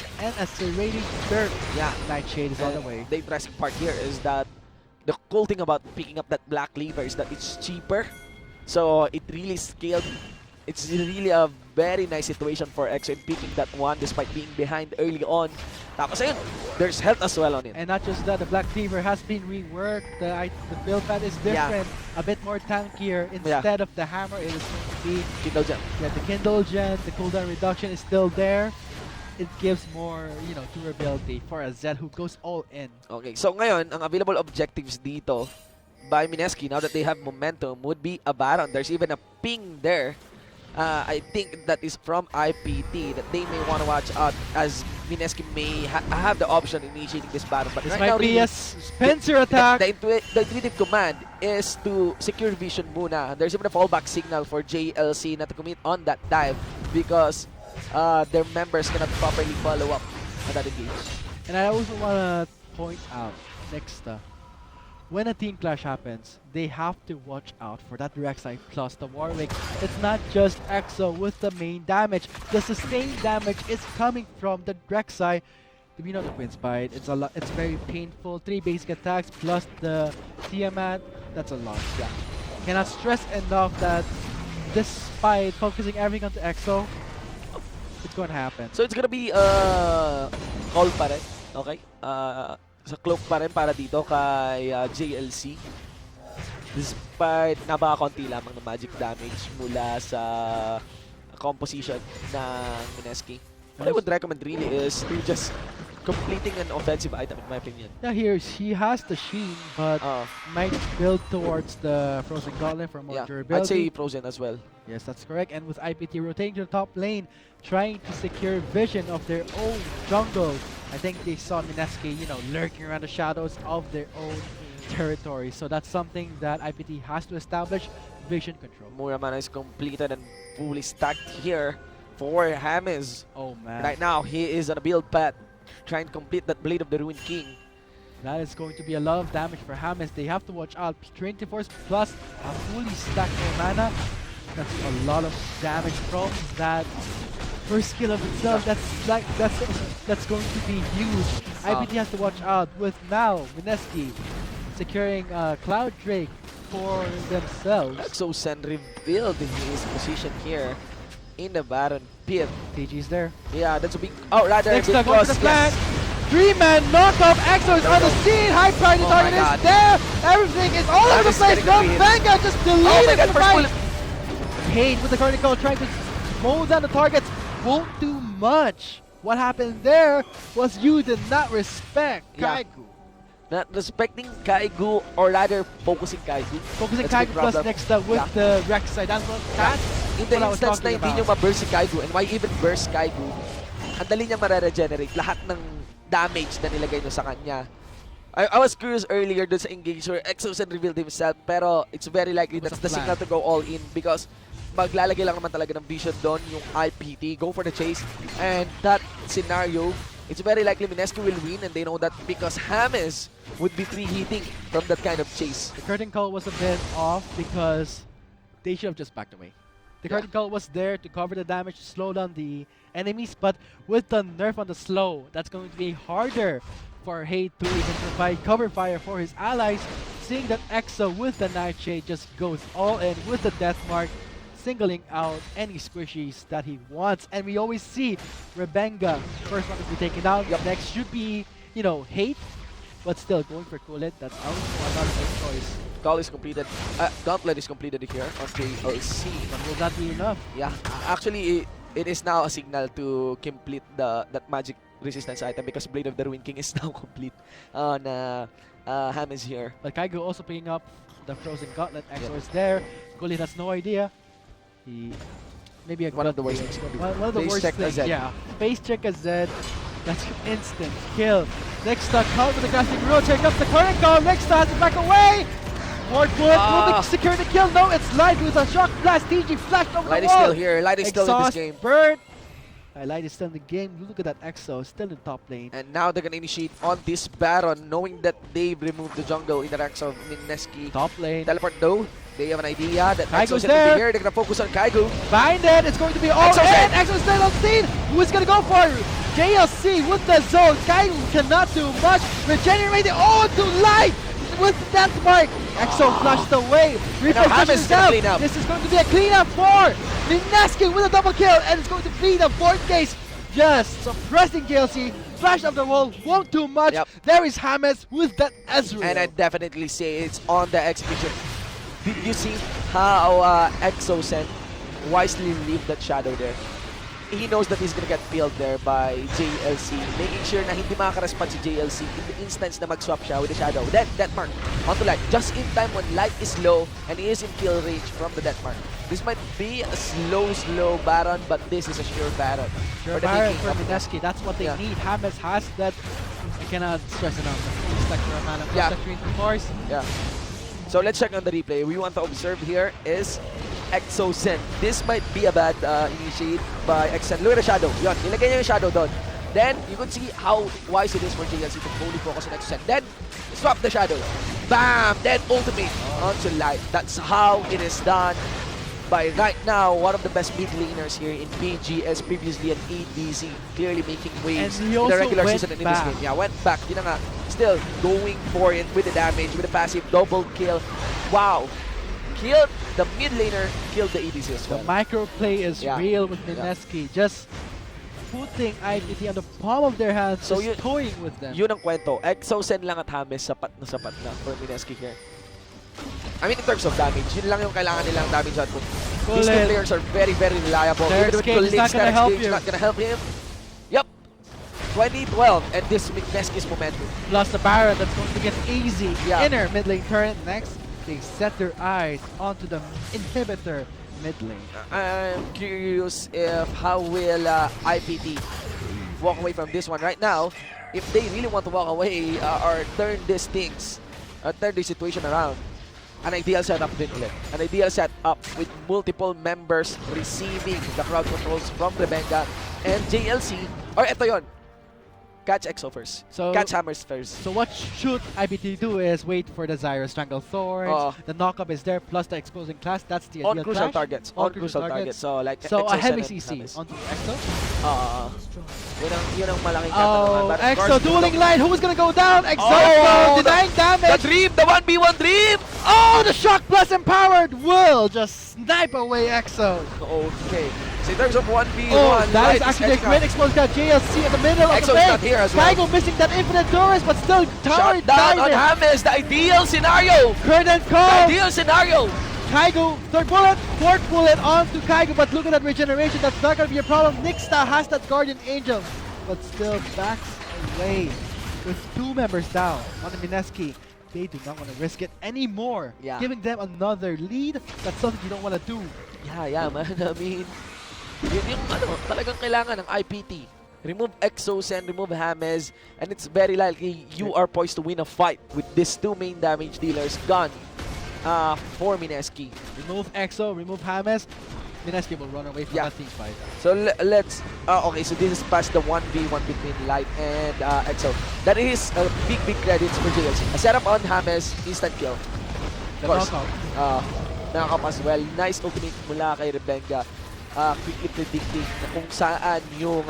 serrating dirt. Yeah. Nightshade is on the And way. the interesting part here is that the cool thing about picking up that Black Cleaver is that it's cheaper. So it really scaled. It's really a very nice situation for EXO in picking that one despite being behind early on. Tapos ayun, there's health as well on it. And not just that, the Black Cleaver has been reworked. The build pad is Yeah. different, a bit more tankier. Yeah. Instead of the hammer, it is going to be Kindle Gem. the Kindle Gen. The cooldown reduction is still there. It gives more, durability for a Zed who goes all in. Okay, so ngayon, ang available objectives dito by Mineski, now that they have momentum, would be a Baron. There's even a ping there. I think that is from IPT that they may want to watch out as Mineski may have the option in initiating this Baron. But This right now, might be really, a Spencer attack. the intuitive command is to secure vision muna. There's even a fallback signal for JLC not to commit on that dive because their members cannot properly follow up on that engage. And I also want to point out next when a team clash happens, they have to watch out for that Rek'Sai plus the Warwick. It's not just Exo with the main damage. The sustained damage is coming from the Rek'Sai. The Queen's Bite, it's very painful. 3 basic attacks plus the Tiamat, that's a lot. Yeah. Cannot stress enough that despite focusing everything onto Exo, it's going to happen. So it's gonna be call pa rin, okay? Sa cloak pa rin para dito kay JLC. Despite napaka-konti lamang ng magic damage mula sa composition ng Mineski. What I would recommend really is to just completing an offensive item in my opinion. Yeah, he has the Sheen, but might build towards the Frozen Gauntlet for more Yeah, durability. I'd say Frozen as well. Yes, that's correct. And with IPT rotating to the top lane, trying to secure vision of their own jungle. I think they saw Mineski, lurking around the shadows of their own territory. So that's something that IPT has to establish, vision control. Muramana is completed and fully stacked here for James. Oh man, Right now, he is on a build path, trying to complete that Blade of the Ruined King. that is going to be a lot of damage for James. They have to watch out. Trinity Force plus a fully stacked mana. That's a lot of damage from that first skill of itself. That's going to be huge. IPT has to watch out with now Mineski securing Cloud Drake for themselves. Exocet revealed his position here in the Baron pit. TG's there. Yeah, that's a big... Oh, rather Next up, go to because... the flank. 3-man knockoff. Exo is on the scene. High priority Oh target my God. is there. Everything is all over the Travis place. getting the No, lead. Venga just Oh my deleted God, the first fight. bullet. Kane with the critical trying to mow down the targets. Won't do much. What happened there was you did not respect Yeah. Kaigu. Not respecting Kaigu or rather focusing Kaigu. Focusing That's a big Kaigu plus problem. next with the Rek'Sai. That's In the what I was instance na talking hindi nyo about. ma-burst si Kaigu and why even burst Kaigu, ang dali niya ma-regenerate lahat ng damage na nilagay nyo sa kanya. I was curious earlier dun sa engage where Exocet revealed himself pero it's very likely It was that's a the plan. signal to go all in because maglalagay lang naman talaga ng vision doon yung IPT, go for the chase, and that scenario, it's very likely Mineski will win and they know that because James would be free-hitting from that kind of chase. The curtain call was a bit off because they should have just backed away. The curtain call was there to cover the damage, to slow down the enemies, but with the nerf on the slow, that's going to be harder for Hate to even provide cover fire for his allies. Seeing that Exo with the Nightshade just goes all in with the Death Mark, singling out any squishies that he wants. And we always see Rebenga, first one to be taken out. Next should be, Hate, but still going for Coolit. That's not a good choice. Call is completed. Gauntlet is completed here on JLC. But will that be enough? Yeah, actually, it is now a signal to complete that magic resistance item because Blade of the Ruin King is now complete on Hammers here. But Kaigo also picking up the Frozen Gauntlet. Exo is there. Gully has no idea. He maybe One of the worst things. One of the Face worst check things. Z. Yeah. Face check a Z. That's instant kill. Nexta comes with the grasping roll. Check up the current call. Nexta has to back away. Wardwood will secure the kill. No, it's Light with a shock blast. TG flashed over Light the is wall. still here. Light is still in this Exhaust game. burn. Light is still in the game. Look at that Exo, still in top lane. And now they're gonna initiate on this Baron, knowing that they've removed the jungle in the ranks of Mineski. Top lane. Teleport though. They have an idea that Kaigo's Exo's gonna there. be here. They're gonna focus on Kaigo. Bind it. It's going to be all Exo's in. there. Exo's still on scene. Who is going to go for it? JLC with the zone. Kaigo cannot do much. Regenerating. Oh, to Light with that mark. Exo flushed away. now Hammers is gonna clean up. This is going to be a cleanup for Mineski with a double kill. And it's going to be the fourth case. Just suppressing JLC. Flash of the wall. Won't do much. Yep. There is Hammers with that Ezreal. And I definitely say it's on the execution. Did you see how Exo sent wisely leave that shadow there? He knows that he's gonna get peeled there by JLC, making sure na hindi makaka-respond si JLC in the instance na mag-swap siya with the shadow. Then, Deathmark onto Light, just in time when Light is low and he is in kill range from the Deathmark. This might be a slow Baron, but this is a sure Baron. Sure, the Baron making for of Mineski. That's what they Yeah. need. Hammers has that. I cannot stress enough. Stuck for a mana. Yeah. Of course. Yeah. So let's check on the replay. We want to observe here is Exo Sen. This might be a bad initiate by Exen. Look at the shadow. Yun, nilagay niya yung shadow doon. Then, you could see how wise it is for JLC to fully focus on Exo Sen. Then, swap the shadow. Bam! Then, ultimate onto Light. That's how it is done by right now one of the best mid laners here in BGS, previously an ADC, clearly making waves And in he the also regular went season and in this back. game. Yeah, went back. Yun na nga. Still going for it with the damage, with the passive double kill. Wow. Killed the mid laner, killed the ADC as The well. micro play is Yeah. real with Yeah. Mineski. Just putting IPT on the palm of their hands, So just toying with them. Yun ang kwento. Exo Sen lang at Hames, sapat na for Mineski here. I mean, in terms of damage, yun lang yung kailangan nilang damage output. These two Kulin. players are very reliable. Their Even with escape is Kulin's not gonna direct help escape, you. not gonna help him. Yep. 2012, and this Mineski's momentum. Plus the Baron that's going to get easy. Yeah. Inner mid lane turret. Next, they set their eyes onto the inhibitor mid lane. I'm curious if how will IPT walk away from this one right now. If they really want to walk away or turn these things, turn the situation around. An ideal setup din ulit. An ideal setup with multiple members receiving the crowd controls from Rebenga and JLC. Or eto yon. Catch Exo first. So- Catch Hammers first. So what should IPT do is wait for the Zyro Strangle Thorns. The knockup is there plus the exposing class. That's the On ideal crucial clash. targets. On crucial targets. So like So a Exo heavy Sen and CC Hammers. onto Exo. Yun ang malaking katanungan. Oh, But of Exo course, dueling line. Who's gonna go down? Exo Oh, denying The damage. dream! The 1v1 dream! Oh, the shock plus empowered will just snipe away Exo. Okay. So in terms of 1v1, Oh, that Light is actually a edging great out. explosion. Got JLC in the middle of Exo's the base. not here as well. Kaigo missing that infinite doors, but still towered Shot down on down. Hames, the ideal scenario! Curtain The call. ideal scenario! Kaigo, third bullet, fourth bullet onto Kaigo, but look at that regeneration. That's not gonna be a problem. Nixta has that Guardian Angel, but still backs away with two members down on the Mineski. They do not want to risk it anymore. Yeah. Giving them another lead, that's something you don't want to do. Yeah, man. I mean, yun yung talagang kailangan ng IPT. Remove Exos and remove Hames, and it's very likely you are poised to win a fight with these two main damage dealers gone for Mineski. Remove Exo, remove Hames. Mineski will run away from Yeah. that team fight. So let's okay, so this is past the 1v1 between Light and Exo. That is big credits for JLC. A setup on Hames, instant kill. The Of course. knockout. Nakakap as well. Nice opening mula kay Rebenga. Quickly predicting na kung saan yung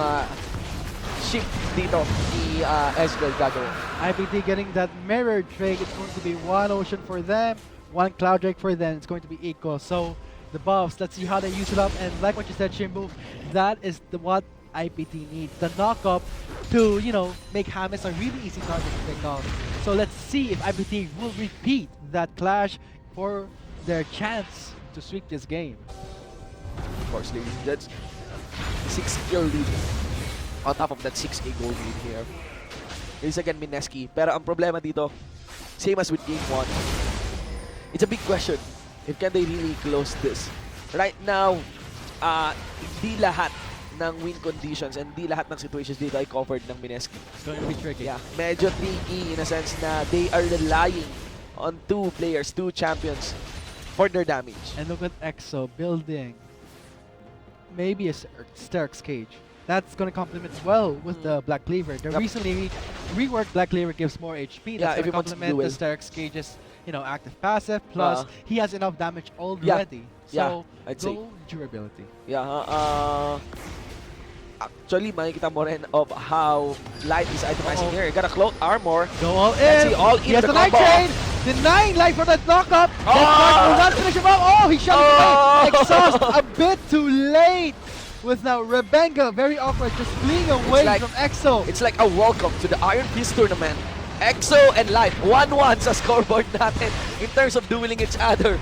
shift dito ni Ezreal gagawin. IPT getting that mirror drake. It's going to be one ocean for them, one cloud drake for them. It's going to be equal. So the buffs, let's see how they use it up. And like what you said, Shimbu, that is what IPT needs. The knock-up to, make Hames a really easy target to pick off. So let's see if IPT will repeat that clash for their chance to sweep this game. Of course, that's 6 kill lead. On top of that 6k gold lead here. Here's again Mineski. Pero ang problema dito, same as with game 1. It's a big question. If can they really close this? Right now, hindi lahat ng win conditions and hindi lahat ng situations dito ay covered ng Mineski. It's going to be tricky. Yeah, medyo tricky in a sense na they are relying on 2 players, 2 champions for their damage. And look at EXO building maybe a Sterk's cage. That's going to complement well with the Black Cleaver. They Yep. recently reworked Black Cleaver gives more HP. Yeah, That's if he going to wants to complement duel. the Sterk's cage's, you know, active passive. Plus, he has enough damage already. Yeah, So, I'd say. go durability. Yeah, actually, makikita mo rin of how light is itemizing here. Got a cloak armor. Go all Let's in. see, all in He has the the Night combo. Train. Denying life for that knockup. Oh! That will not finish him off. Oh, he shot Oh! it away. Exhaust a bit too late. With now Rebenga very awkward, just fleeing away like- from EXO. It's like a welcome to the Iron Fist tournament. EXO and Life, 1-1 sa scoreboard natin in terms of dueling each other.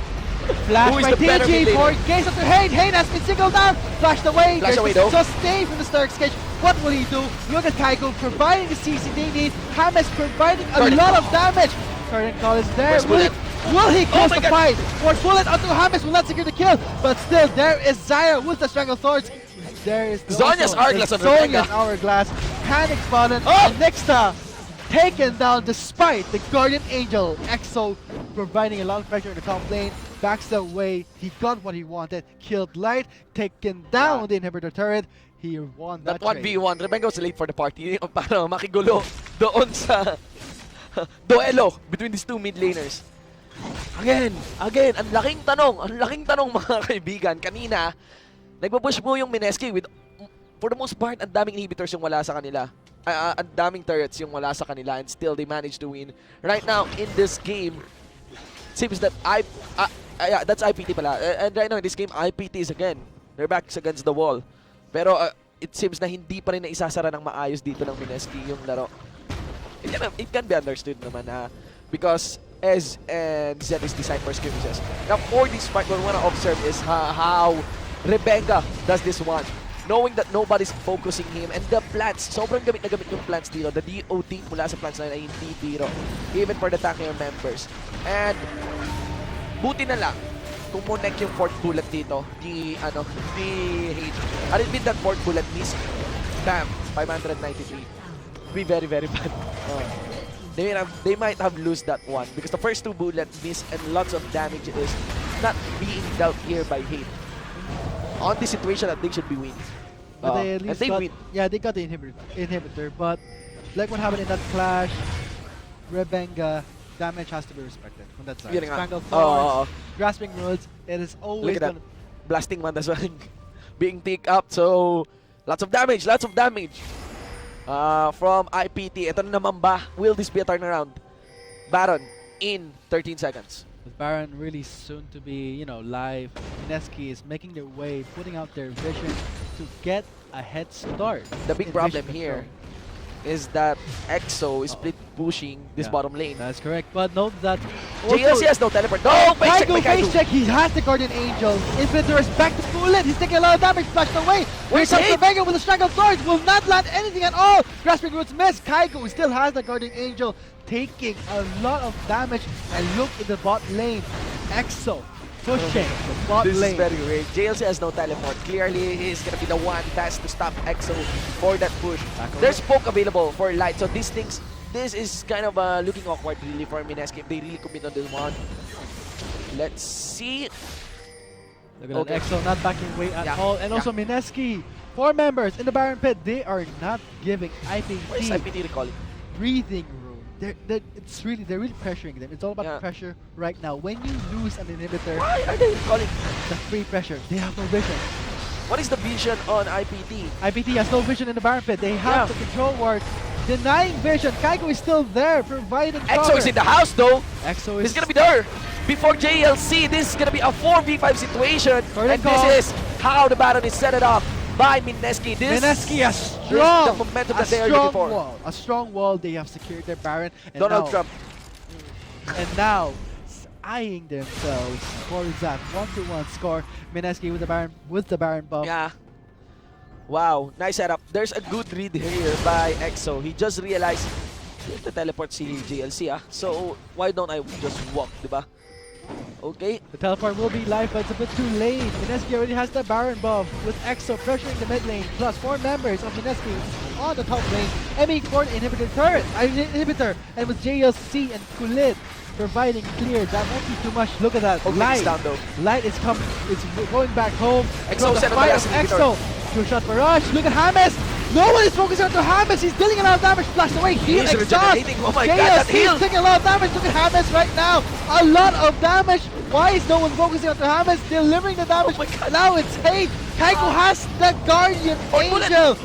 Flash Who is by the better mid TG laner? for gaze up to Hane. Hane has been singled down. Flashed away. Flash There's away the though. sustain from the Sterk's cage. What will he do? Look at Kaiko providing the CC they need. Hamas providing a Curtain lot Call. of damage. Curtain Call is there. First bullet. Will he close my the God. fight? Fourth bullet onto Hamas will not secure the kill. But still, there is Zyra with the Strangle Swords. There is Zhonya's also Hourglass the on Rebenga. Zhonya's Hourglass. Panic button. Oh! And Nexta taken down despite the Guardian Angel. EXO providing a lot of pressure in the top lane. Backs away. He got what he wanted. Killed Light. Taken down the inhibitor turret. He won That that trade. 1v1, Rebenga was late for the party para makigulo doon sa duelo between these 2 mid laners. Again, ang laking tanong mga kaibigan. Kanina, nagpo-push mo yung Mineski with, for the most part, ang daming inhibitors yung wala sa kanila. Ang daming turrets yung wala sa kanila and still they managed to win. Right now, in this game, seems that yeah, that's IPT pala. And right now in this game, IPT is again, their backs against the wall. Pero it seems na hindi pa rin naisasara ng maayos dito ng Mineski yung laro. It can be understood naman because Ez and Zed is designed for skirmishes. Now for this fight, what we want to observe is how Rebenga does this one. Knowing that nobody's focusing him and the plants, sobrang gamit na gamit yung plants dito. The DOT mula sa plants na yun ay hindi biro. Even for the tankier members. And buti na lang kung monek yung 4th bullet dito ni Hate. Had it been that 4th bullet miss, bam, 593. Be very, very bad. They might have lost that one because the first 2 bullet miss and lots of damage is not being dealt here by Hate. On this situation that they should be winning. But they at And least they got, win. yeah, they got the inhibitor. But like what happened in that clash, Rebenga, damage has to be respected from that side. Yun nga. Strangle Oo. Thorns, Grasping Roots, it is always Look at that. gonna... Blasting man as well. Being take up. So, lots of damage. From IPT. Ito na naman ba? Will this be a turnaround? Baron in 13 seconds. With Baron really soon to be, you know, live, Mineski is making their way, putting out their vision to get a head start. The big in problem vision here control. is that EXO is split pushing this Yeah. bottom lane. That's correct, but note that JLC has no teleport. No! Face check by Kaigo face Kaigo. check, he has the Guardian Angel. Infiniter is back to bullet, he's taking a lot of damage, flashed away. Where's Here comes Hate? Rebenga with the Strangle Swords, will not land anything at all. Grasping Roots miss, Kaigo still has the Guardian Angel, taking a lot of damage. And look in the bot lane, EXO pushing the bot This is lane. very weird. JLC has no teleport. Clearly, he's gonna be the one tasked to stop EXO for that push. There's poke available for Light, so these things, this is kind of looking awkward really for Mineski if they really commit on this one. Let's see. Look at Okay. that, EXO not backing away at Yeah, all. And yeah. also Mineski, 4 members in the Baron Pit, they are not giving Where is IPT IPT recalling? breathing room. They're really pressuring them. It's all about Yeah. pressure right now. When you lose an inhibitor, Why are they recalling? the free pressure, they have no vision. What is the vision on IPT? IPT has no vision in the Baron Pit. They have Yeah. the control ward, denying vision. Kaigo is still there, providing EXO is in the house though. EXO is He's gonna be there. Before JLC, this is gonna be a 4v5 situation. Curtain And call. this is how the Baron is set it up by Mineski. Mineski, a This is strong, the momentum that a they are strong looking for. wall. A strong wall. They have secured their Baron. And Donald now, Trump. And now, eyeing themselves for that 1-1 score. Mineski with the Baron buff. Yeah. Wow, nice setup. There's a good read here by EXO. He just realized to teleport si JLC So why don't I just walk, diba? Okay. The teleport will be live, but it's a bit too late. Mineski already has the Baron buff, with EXO pressuring the mid lane, plus 4 members of Mineski on the top lane, aiming for an inhibitor turret, and with JLC and Kulit providing clear, that won't be too much. Look at that, Okay, Light. it's down though. Light is coming, it's going back home. EXO The set up the fight last of inhibitor. EXO. Two-shot barrage, look at James! No one is focusing on James, he's dealing a lot of damage, flash away, heal, He's exhaust! regenerating. Oh my god, that JLC heal! is taking a lot of damage, look at James right now! A lot of damage! Why is no one focusing on James? Delivering the damage, Oh my God. now it's Hate! Kaiko has the Guardian Oh, bullet. Angel!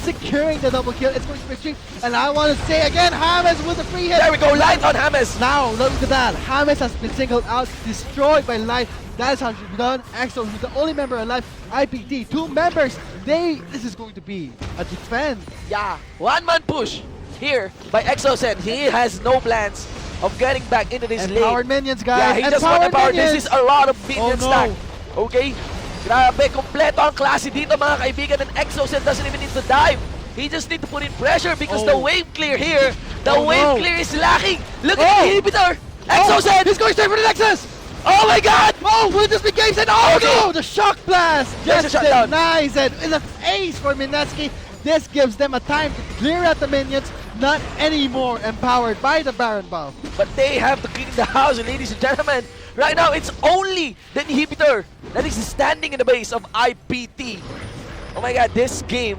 Securing the double kill, it's going to victory, and I want to say again, James with a free hit! There we go, Light on James. Now, look at that. James has been singled out, destroyed by Light. That is how it should be done. EXO, who's the only member alive. IPT, 2 members. This is going to be a defense. Yeah, one-man push here by EXO. He has no plans of getting back into this lane. Empowered minions, guys. Yeah, he just want the power. This is a lot of minion no. stack. Okay? Grabe, kompleto ang klase dito mga kaibigan. And EXO doesn't even need to dive. He just need to put in pressure because the wave clear here, wave clear is lacking. Look at the inhibitor. EXO He's going straight for the Nexus. Oh my god! Oh, will this be game set? Oh Okay. no, the shock blast There's a just shutdown. denies it. It's an ace for Mineski. This gives them a time to clear out the minions, not anymore empowered by the Baron buff. But they have to clean the house, ladies and gentlemen. Right now, it's only the inhibitor that is standing in the base of IPT. Oh my god, this game,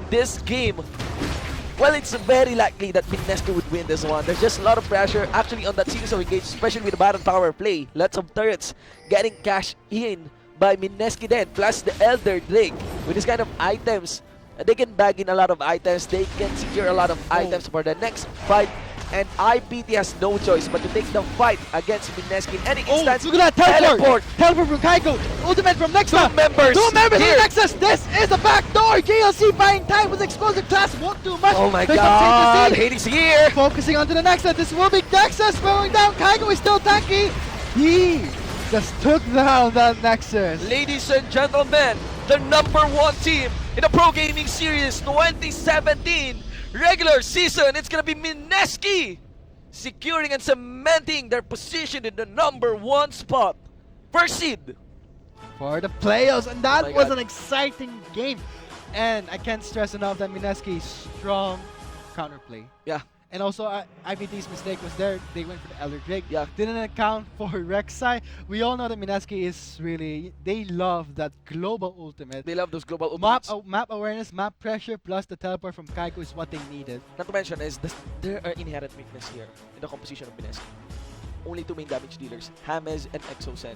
well, it's very likely that Mineski would win this one. There's just a lot of pressure actually on that series of engage, especially with the Baron power play. Lots of turrets getting cashed in by Mineski then, plus the Elder Drake. With this kind of items, they can bag in a lot of items. They can secure a lot of items for the next fight. And IPT has no choice but to take the fight against Mineski in any instance. Look at that teleport! Teleport from Kaiko, ultimate from Nexa! 2 members! Two members here. of Nexus! This is the back door! JLC buying time with explosive class, won't do much! Oh my There's god, some safe to Hades here! see. Focusing onto the Nexus, this will be Nexus going down, Kaiko is still tanky! He just took down that Nexus! Ladies and gentlemen, the #1 team in the Pro Gaming Series 2017 regular season, it's gonna be Mineski securing and cementing their position in the #1 spot. First seed. For the playoffs, and that Oh my was God. an exciting game. And I can't stress enough that Mineski's strong counterplay. Yeah. And also, IPT's mistake was there. They went for the Elder Drake. Yeah. Didn't account for Rek'Sai. We all know that Mineski is really... They love that global ultimate. They love those global Map, ultimates. map awareness, map pressure, plus the teleport from Kaiko is what they needed. Not to mention is there are inherent weakness here in the composition of Mineski. Only 2 main damage dealers, James and EXO.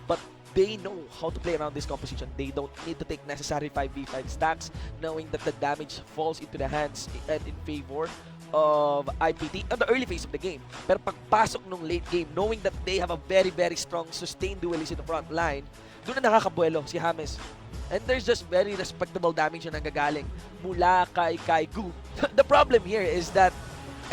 But they know how to play around this composition. They don't need to take necessary 5v5 stacks, knowing that the damage falls into the hands and in favor of IPT on the early phase of the game. Pero pagpasok nung late game, knowing that they have a very, very strong sustained duelist in the front line, doon na nakakabuelo si James. And there's just very respectable damage na nanggagaling mula kay Kaigu. The problem here is that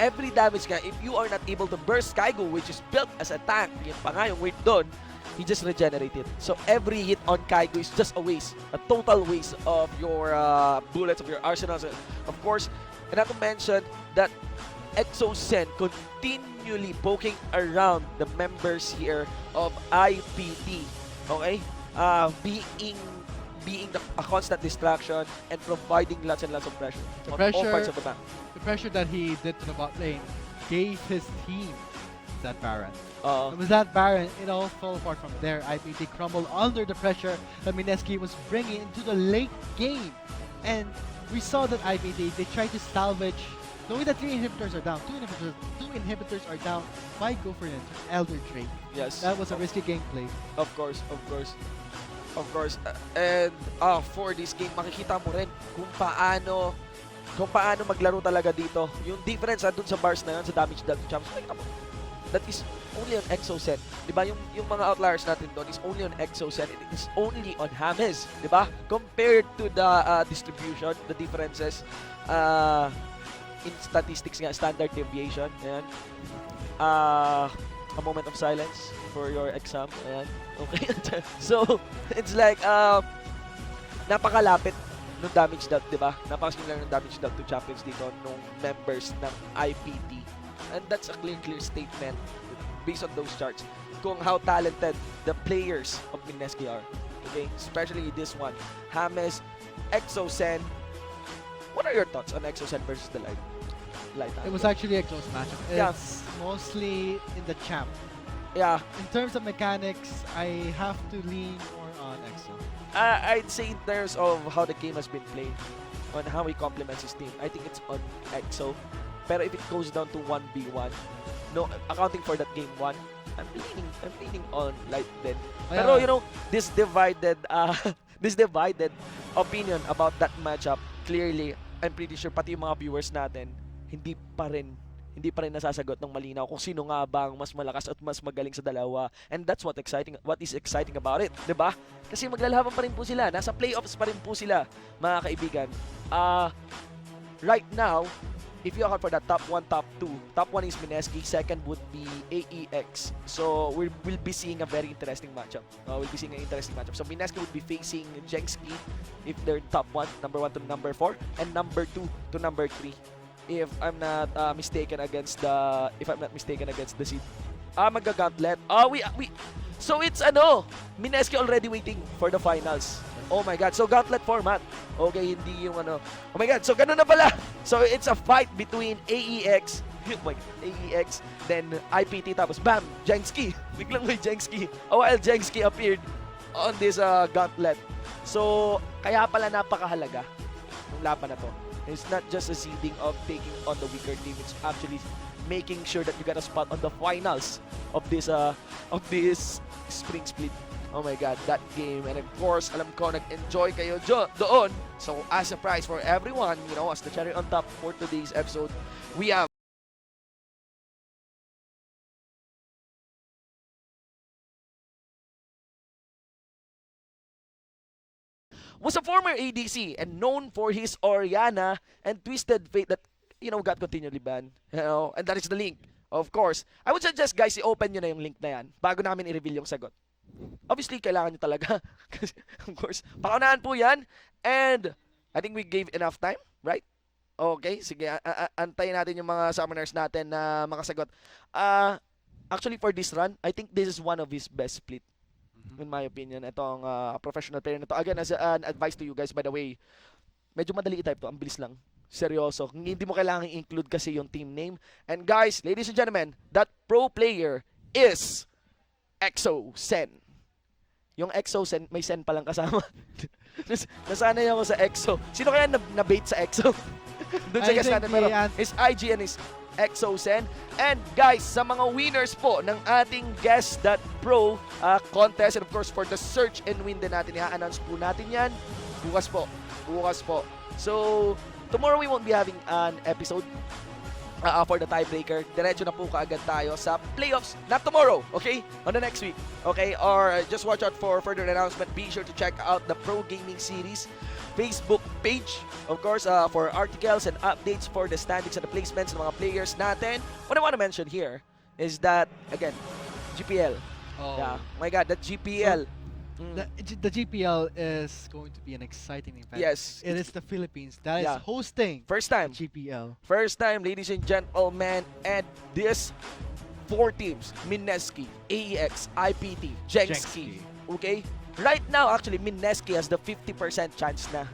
every damage ka, if you are not able to burst Kaigu, which is built as a tank, yun pa nga yung weight doon, he just regenerated. So every hit on Kaigu is just a waste, a total waste of your bullets, of your arsenals, of course. And not to mention that EXO continually poking around the members here of IPT. Okay? Being a constant distraction and providing lots and lots of pressure The on all pressure- parts of the map. The pressure that he did to the bot lane gave his team that Baron. And with that Baron, it all fell apart from there. IPT crumbled under the pressure that Mineski was bringing into the late game. And we saw that IPT, they tried to salvage, knowing that 3 inhibitors are down, 2 inhibitors are down, why go for an Elder Drake? Yes. That was a risky gameplay. Of course. And for this game, makikita mo rin kung paano maglaro talaga dito. Yung difference dun sa bars na yun, sa damage dealt to champs, makikita mo. That is only on EXO. Diba? Yung mga outliers natin doon is only on EXO. It is only on James. Diba? Compared to the distribution, the differences in statistics nga, standard deviation. Ayan. A moment of silence for your exam. Ayan. Okay. So, it's like, napakalapit nung damage dealt, di ba? Napakasing lang ng damage dealt to champions dito nung members ng IPT. And that's a clear statement based on those charts kung how talented the players of MSK are. Okay? Especially this one. James, Exosen. What are your thoughts on Exosen versus the Light? It was actually a close matchup. Yeah. It's mostly in the champ. Yeah. In terms of mechanics, I have to lean more on EXO. I'd say in terms of how the game has been played, on how he complements his team, I think it's on EXO. Pero if it goes down to 1v1, no, accounting for that game 1, I'm leaning on Light then. Pero you know, this divided opinion about that matchup, clearly, I'm pretty sure pati yung mga viewers natin, hindi pa rin nasasagot ng malinaw kung sino nga bang mas malakas at mas magaling sa dalawa. And that's what is exciting about it, 'di ba? Kasi maglalaban pa rin po sila, nasa playoffs pa rin po sila, mga kaibigan. Right now, if you account for the top 1, top 2, top 1 is MSK, second would be AEX. So we'll be seeing a very interesting matchup. So MSK would be facing Jengski if they're top 1, number 1 to number 4, and number 2 to number 3. If I'm not mistaken against the seed. Magagauntlet. So it's MSK already waiting for the finals. Oh my god. So gauntlet format. Okay, hindi yung Oh my god. So ganun na pala. So it's a fight between AEX, then IPT, tapos bam, Jengski. Biglang may Jengski. While Jengski appeared on this gauntlet. So kaya pala napakahalaga ng laban na to. It's not just a seeding of taking on the weaker team. It's actually making sure that you get a spot on the finals of this spring split. Oh my god, that game. And of course, alam ko nag-enjoy kayo doon. So as a prize for everyone, you know, as the cherry on top for today's episode, we have was a former ADC and known for his Oriana and Twisted Fate that, you know, got continually banned. You know, and that is the link. Of course, I would suggest guys, i-open nyo na yung link na yan bago namin i-reveal yung sagot. Obviously, kailangan nyo talaga. Of course, paunahan po yan. And I think we gave enough time, right? Okay, sige, antayin natin yung mga summoners natin na makasagot. Actually, for this run, I think this is one of his best split. In my opinion, itong professional player na to. Again, as an advice to you guys, by the way, medyo madali i-type to. Ang bilis lang. Seryoso. Hindi mo kailangan i-include kasi yung team name. And guys, ladies and gentlemen, that pro player is Exo-Sen. Yung Exo-Sen, may Sen palang kasama. Nasanay ako sa Exo. Sino kaya na-bait sa Exo? Doon sa guest natin. Pero his IG and his Exo-Sen. And guys, sa mga winners po ng ating Guess That Pro contest, and of course for the search and win din natin, i-announce po natin yan bukas po. So tomorrow we won't be having an episode for the tiebreaker. Diretso na po kaagad tayo sa playoffs, not tomorrow, okay? On the next week, okay? Or just watch out for further announcement. Be sure to check out the Pro Gaming Series Facebook page, of course, for articles and updates for the standings and the placements ng mga players natin. What I want to mention here is that, again, GPL. Oh. Yeah. Oh my God, that GPL. The GPL is going to be an exciting event. Yes. It is the Philippines that is hosting First time. GPL. First time, ladies and gentlemen, and this 4 teams, MSK, AEX, IPT, Jengski. Okay? Right now, actually, MSK has the 50% chance na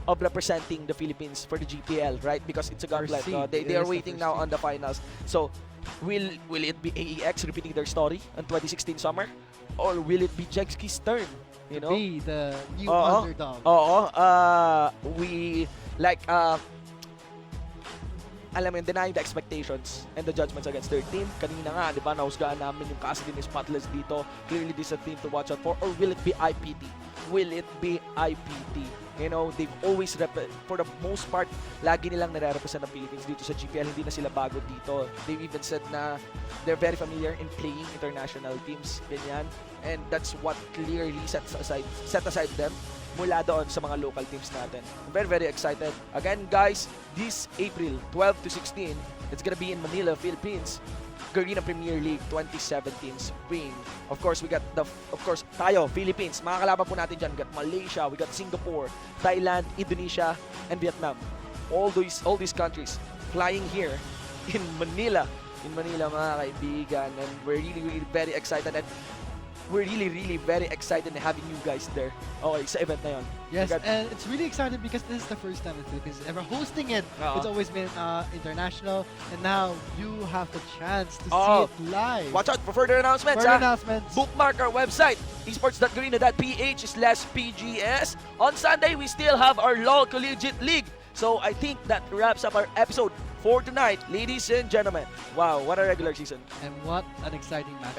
of representing the Philippines for the GPL, right? Because it's a gauntlet. They are waiting now on the finals. So, will it be AEX repeating their story in 2016 summer? Or will it be Jengski's turn? You know? Be the new underdog. We like alam mo yun, denying the expectations and the judgments against their team. Kanina nga, di ba, nahusgaan namin yung Cassidy ni Spotless dito. Clearly, this is a team to watch out for. Or will it be IPT? Will it be IPT? You know, they've always, for the most part, lagi nilang nare-represent ang Philippines dito sa GPL. Hindi na sila bago dito. They've even said na they're very familiar in playing international teams. Ganyan. And that's what clearly set aside them mula doon sa mga local teams natin. I'm very, very excited. Again, guys, this April 12 to 16, it's gonna be in Manila, Philippines. Garena Premier League 2017 Spring. Of course, we got tayo, Philippines. Mga kalaban po natin dyan. We got Malaysia, we got Singapore, Thailand, Indonesia, and Vietnam. All these countries flying here in Manila. In Manila, mga kaibigan. And we're really very excited. And we're really very excited having you guys there. Okay, sa event na yun. Yes, and it's really exciting because this is the first time the Philippines is ever hosting it. It's always been international, and now you have the chance to see it live. Watch out for further announcements. Further announcements. Bookmark our website, esports.garena.ph/PGS. On Sunday, we still have our LOL Collegiate League. So I think that wraps up our episode for tonight, ladies and gentlemen. Wow, what a regular season. And what an exciting match.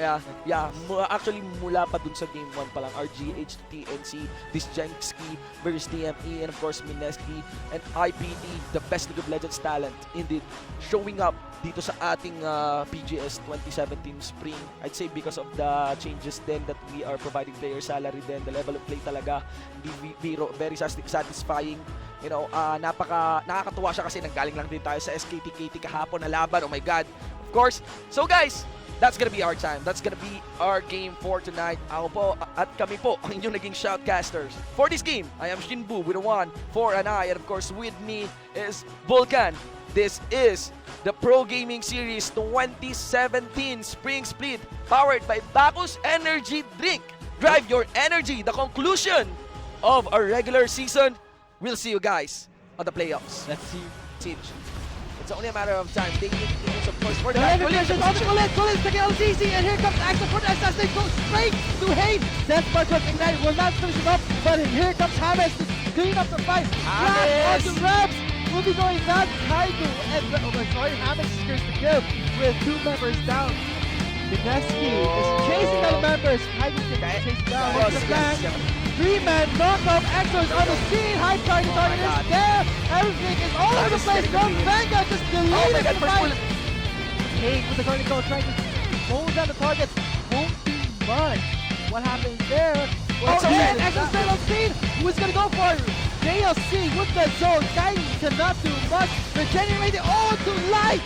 Actually, mula pa dun sa game 1 pa lang, RGH, TNC, Decisive versus TME, and of course, Mineski, and IPT, the best League of Legends talent, indeed, showing up dito sa ating PGS 2017 Spring. I'd say because of the changes then that we are providing player salary then, the level of play talaga, very satisfying. You know, nakakatuwa siya kasi nanggaling lang din tayo sa SKT kahapon na laban. Oh my God. Of course. So guys, that's gonna be our time. That's gonna be our game for tonight. Ako po at kami po ang inyong naging shoutcasters. For this game, I am Shinbu with a 1, 4, and I. And of course, with me is Vulcan. This is the Pro Gaming Series 2017 Spring Split powered by Bacchus Energy Drink. Drive your energy. The conclusion of our regular season. We'll see you guys on the playoffs. Let's see. Siege. It's only a matter of time. Taking it, of course, for The that. Collision on the Collision taking LCC, and here comes Axel for the assassin. Goes straight to Hate. That spark was ignited. Will not finish him up, but here comes James to clean up the fight. Blast onto Rabs. Will be going down. Kaido and James secures the kill with 2 members down. Mineski is chasing the members. Kaido gets chased down. What's the plan? 3-man knockout. Axel is on the scene. High target is there. Everything is all over the place. No Vanguard just deleted the fight. Kate with the current goal trying to hold down the targets. Won't do much. What happens there? And Axel still on scene. Who's gonna go for it? JLC with the zone. Guidance cannot do much. Regenerating all to life.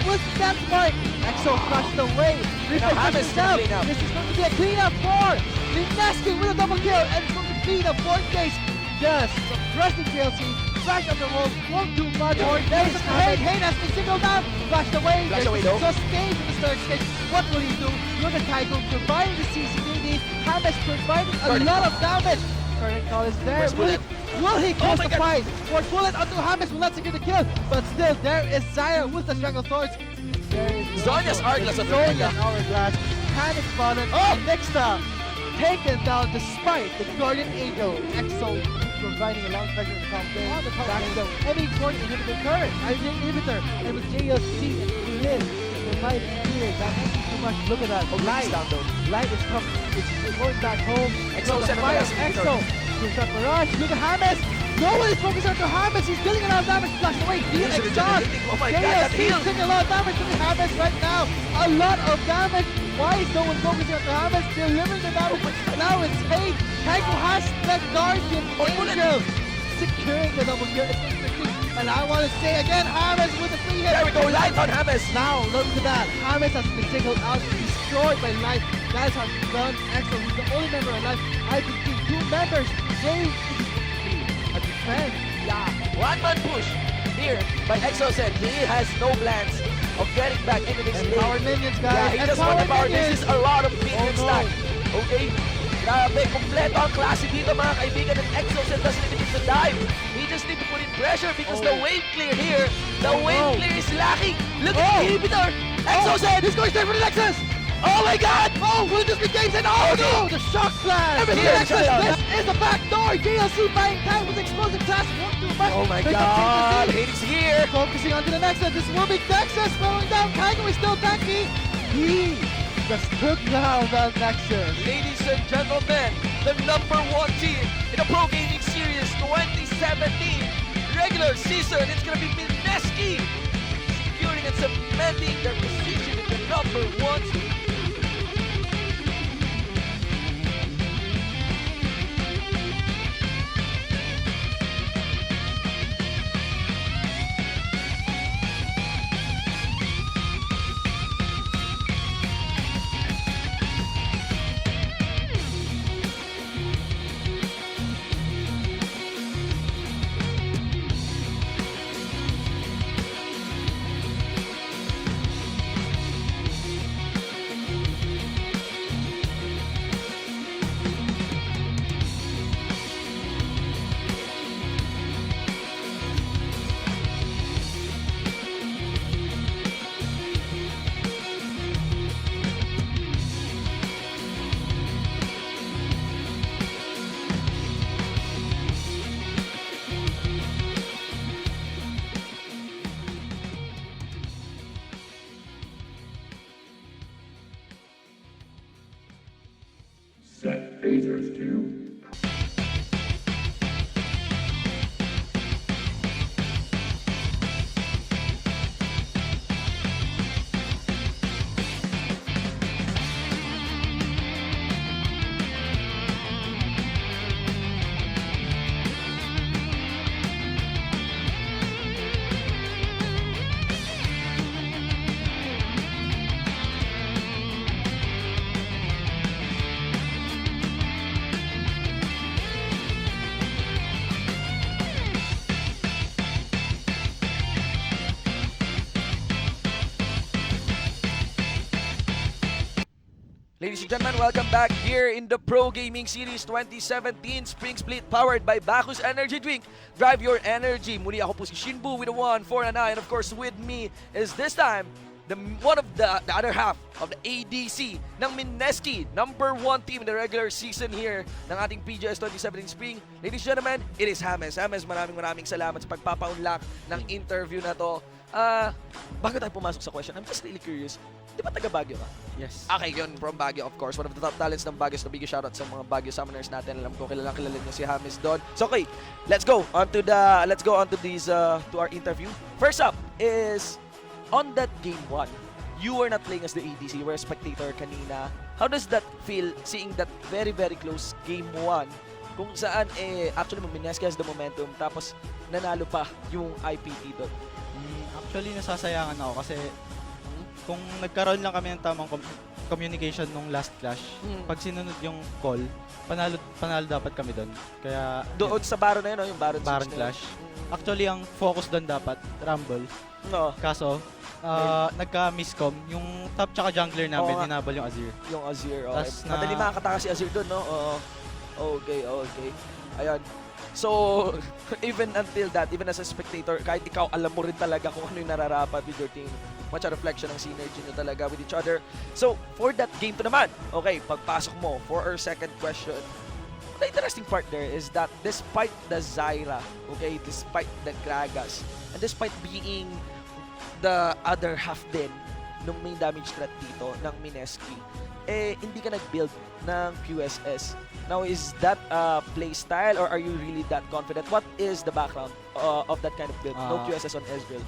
With that point, Axel crushed away. James Now, clean up. this is going to be a cleanup for Mineski with a double kill, and it's going to be the 4th case. Just suppressing JLC. Flash on the wall, won't do much. There's Hayne has been singled out. Flashed away. Flash away, There's though. Sustain from the third stage. What will he do? Look at Tycho providing the CCD. James providing a lot of damage. Current call is there. Where's Bullet? Will he close my the God. fight? For Bullet onto James will not secure the kill. But still, there is Zyre with the Strangle Swords. There is Zonya's Hourglass on the Zonya's Hourglass. Panic button. Next up, taken down despite the Guardian Angel. Exo providing a long pressure in the top lane. On the top lane. Heavy core inhibitor current. Inhibitor. And with JLC and Flynn providing here. That makes too much. Look at that. Light. Light is coming. It's going back home. Exo The sent fire Barrage. Exo. Here's that Barrage. Look at James. No one is focused on James. He's dealing a lot of damage. Flash away. He's DX dodge. regenerating. Oh my God, that JLC heal. is taking a lot of damage to James right now. A lot of damage. Why is no one focusing on James? Delivering the damage. Now it's Hate. Kaiko has the Guardian Angel. Securing the double kill. And I want to say again, James with the free hit. There we go, light on James. Now, look at that. James has been singled out, destroyed by Light. That is how he's done. Excellent. He's the only member alive. IPT, 2 members. They a defense. Yeah, 1-man push here. But Exo said he has no plans of getting back into this And game. power minions, guys. Yeah, he And just want the power. minions. This is a lot of minion Oh, no. stack. Okay? Grabe, kompleto ang klase dito mga kaibigan. And Exo said doesn't even need to dive. He just need to put in pressure because the wave clear here, the wave clear is lacking. Look at the inhibitor. Exo said He's going straight for the Nexus. oh my God! Oh, will this be games? And oh no, the shock flash. Everything The is Nexus. shut down. This is the back door. JLC buying time with explosive class. Won't do much. Oh my They can God! take the lead. Hades here. Focusing onto the Nexus. This will be Nexus slowing down. Kaigo is still tanky. He just took down the Nexus. Ladies and gentlemen, the #1 team in the Pro Gaming Series 2017 regular season. It's gonna be Mineski securing and cementing their position in the #1 team. Ladies and gentlemen, welcome back here in the Pro Gaming Series 2017 Spring Split powered by Bacchus Energy Drink. Drive your energy. Muli ako po si Shinbu with a 1, 4, and 9. Of course, with me is this time one of the other half of the ADC ng MSK, number 1 team in the regular season here ng ating PGS 2017 Spring. Ladies and gentlemen, it is James. James, maraming salamat sa pagpapaunlak ng interview na to. Bago tayo pumasok sa question, I'm just really curious. Di ba taga Baguio ka? Yes. Okay, yun, from Baguio, of course. One of the top talents ng Baguio. So, big shoutout sa mga Baguio Summoners natin. Alam ko, kilala niyo si James doon. So, okay, let's go on to these to our interview. First up is on that game 1. You were not playing as the ADC. You were a spectator kanina. How does that feel seeing that very close game 1? Kung saan actually MSK has the momentum tapos nanalo pa yung IPT doon. Actually, nasasayangan ako kasi kung nagkaroon lang kami ng tamang communication nung last clash, pag sinunod yung call, panalo dapat kami doon. Kaya Doon sa Baron na yun, no? Yung Baron clash. Actually, ang focus doon dapat, Rumble. No. Kaso, nagka-miscom. Yung top tsaka jungler namin, Oo nga. hinabol yung Azir. Yung Azir, okay. Tas na- Madali makakataka si Azir doon, no? Oo. Okay. Ayun. So, even until that, even as a spectator, kahit ikaw, alam mo rin talaga kung ano yung nararapat with your team. Much a reflection ng synergy nyo talaga with each other. So, for that game to naman, okay, pagpasok mo for our second question, the interesting part there is that despite the Zyra, okay, despite the Gragas, and despite being the other half din nung main damage threat dito ng MSK, hindi ka nag-build ng QSS. Now, is that play style or are you really that confident? What is the background of that kind of build? No QSS on Ezreal.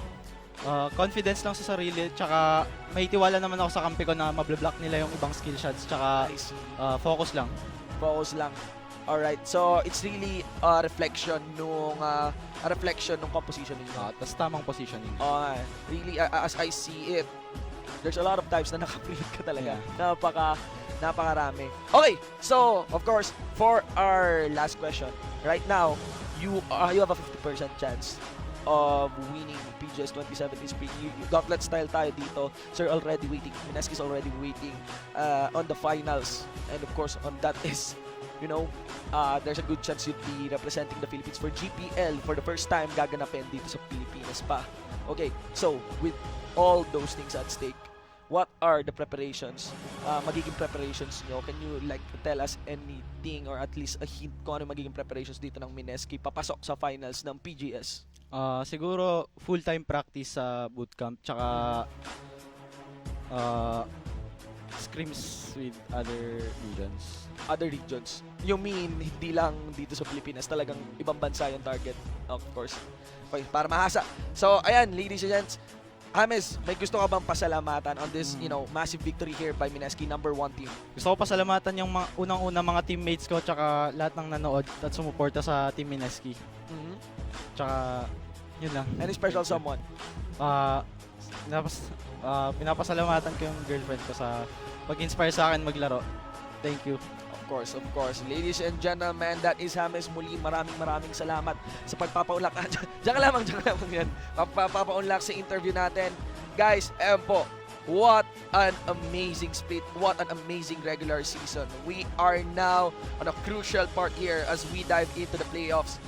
Confidence lang sa sarili, tsaka may tiwala naman ako sa kampi ko na mablock nila yung ibang skill shots, tsaka I see. focus lang. Focus lang. Alright, so it's really a reflection nung composition ninyo. Tapos tamang positioning. Really, as I see it, there's a lot of times na naka-plate ka talaga. Napakarami. Okay, so of course, for our last question, right now, you have a 50% chance of winning PGS 2017 Spring. You gauntlet style tayo dito. Sir, already waiting. MSK is already waiting on the finals. And of course, on that is, you know, there's a good chance you'd be representing the Philippines for GPL for the first time gaganapin dito sa Pilipinas pa. Okay, so with all those things at stake, what are the preparations, magiging preparations nyo? Can you like tell us anything or at least a hint kung ano magiging preparations dito ng MSK papasok sa finals ng PGS? Siguro full-time practice sa bootcamp, tsaka scrims with other regions. Other regions? You mean, hindi lang dito sa Pilipinas, talagang ibang bansa yung target, of course. Okay, para mahasa. So, ayan, ladies and gents, James, may gusto ka bang pasalamatan on this, massive victory here by MSK number 1 team? Gusto ko pasalamatan yung unang-una mga teammates ko, tsaka lahat ng nanood at sumuporta sa Team MSK. Tsaka, yun lang. Any special someone? Pinapasalamatan ko yung girlfriend ko sa pag-inspire sa akin maglaro. Thank you. Of course. Ladies and gentlemen, that is James muli. Maraming salamat sa pagpapaunlak. Diyan ka lamang yan. Papaunlak sa interview natin. Guys, po, what an amazing split. What an amazing regular season. We are now on a crucial part here as we dive into the playoffs.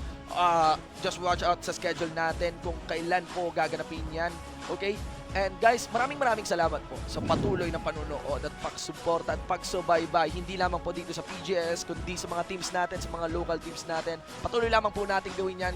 Just watch out sa schedule natin kung kailan po gaganapin yan. Okay? And guys, maraming salamat po sa patuloy na panunood at pagsuporta at pagsubaybay. Hindi lamang po dito sa PGS, kundi sa mga teams natin, sa mga local teams natin. Patuloy lamang po natin gawin yan.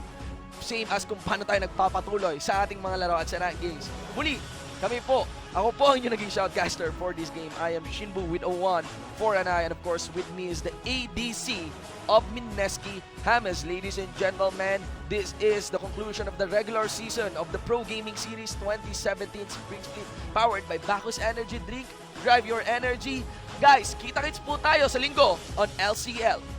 Same as kung paano tayo nagpapatuloy sa ating mga laro at sa ranked games. Muli, kami po Ako po ang inyong naging shoutcaster for this game. I am Shinbu with a 1 for an I, and of course with me is the ADC of Mineski Hamas. Ladies and gentlemen, this is the conclusion of the regular season of the Pro Gaming Series 2017 Spring Split powered by Bacchus Energy Drink. Drive your energy. Guys, kita-kits po tayo sa linggo on LCL.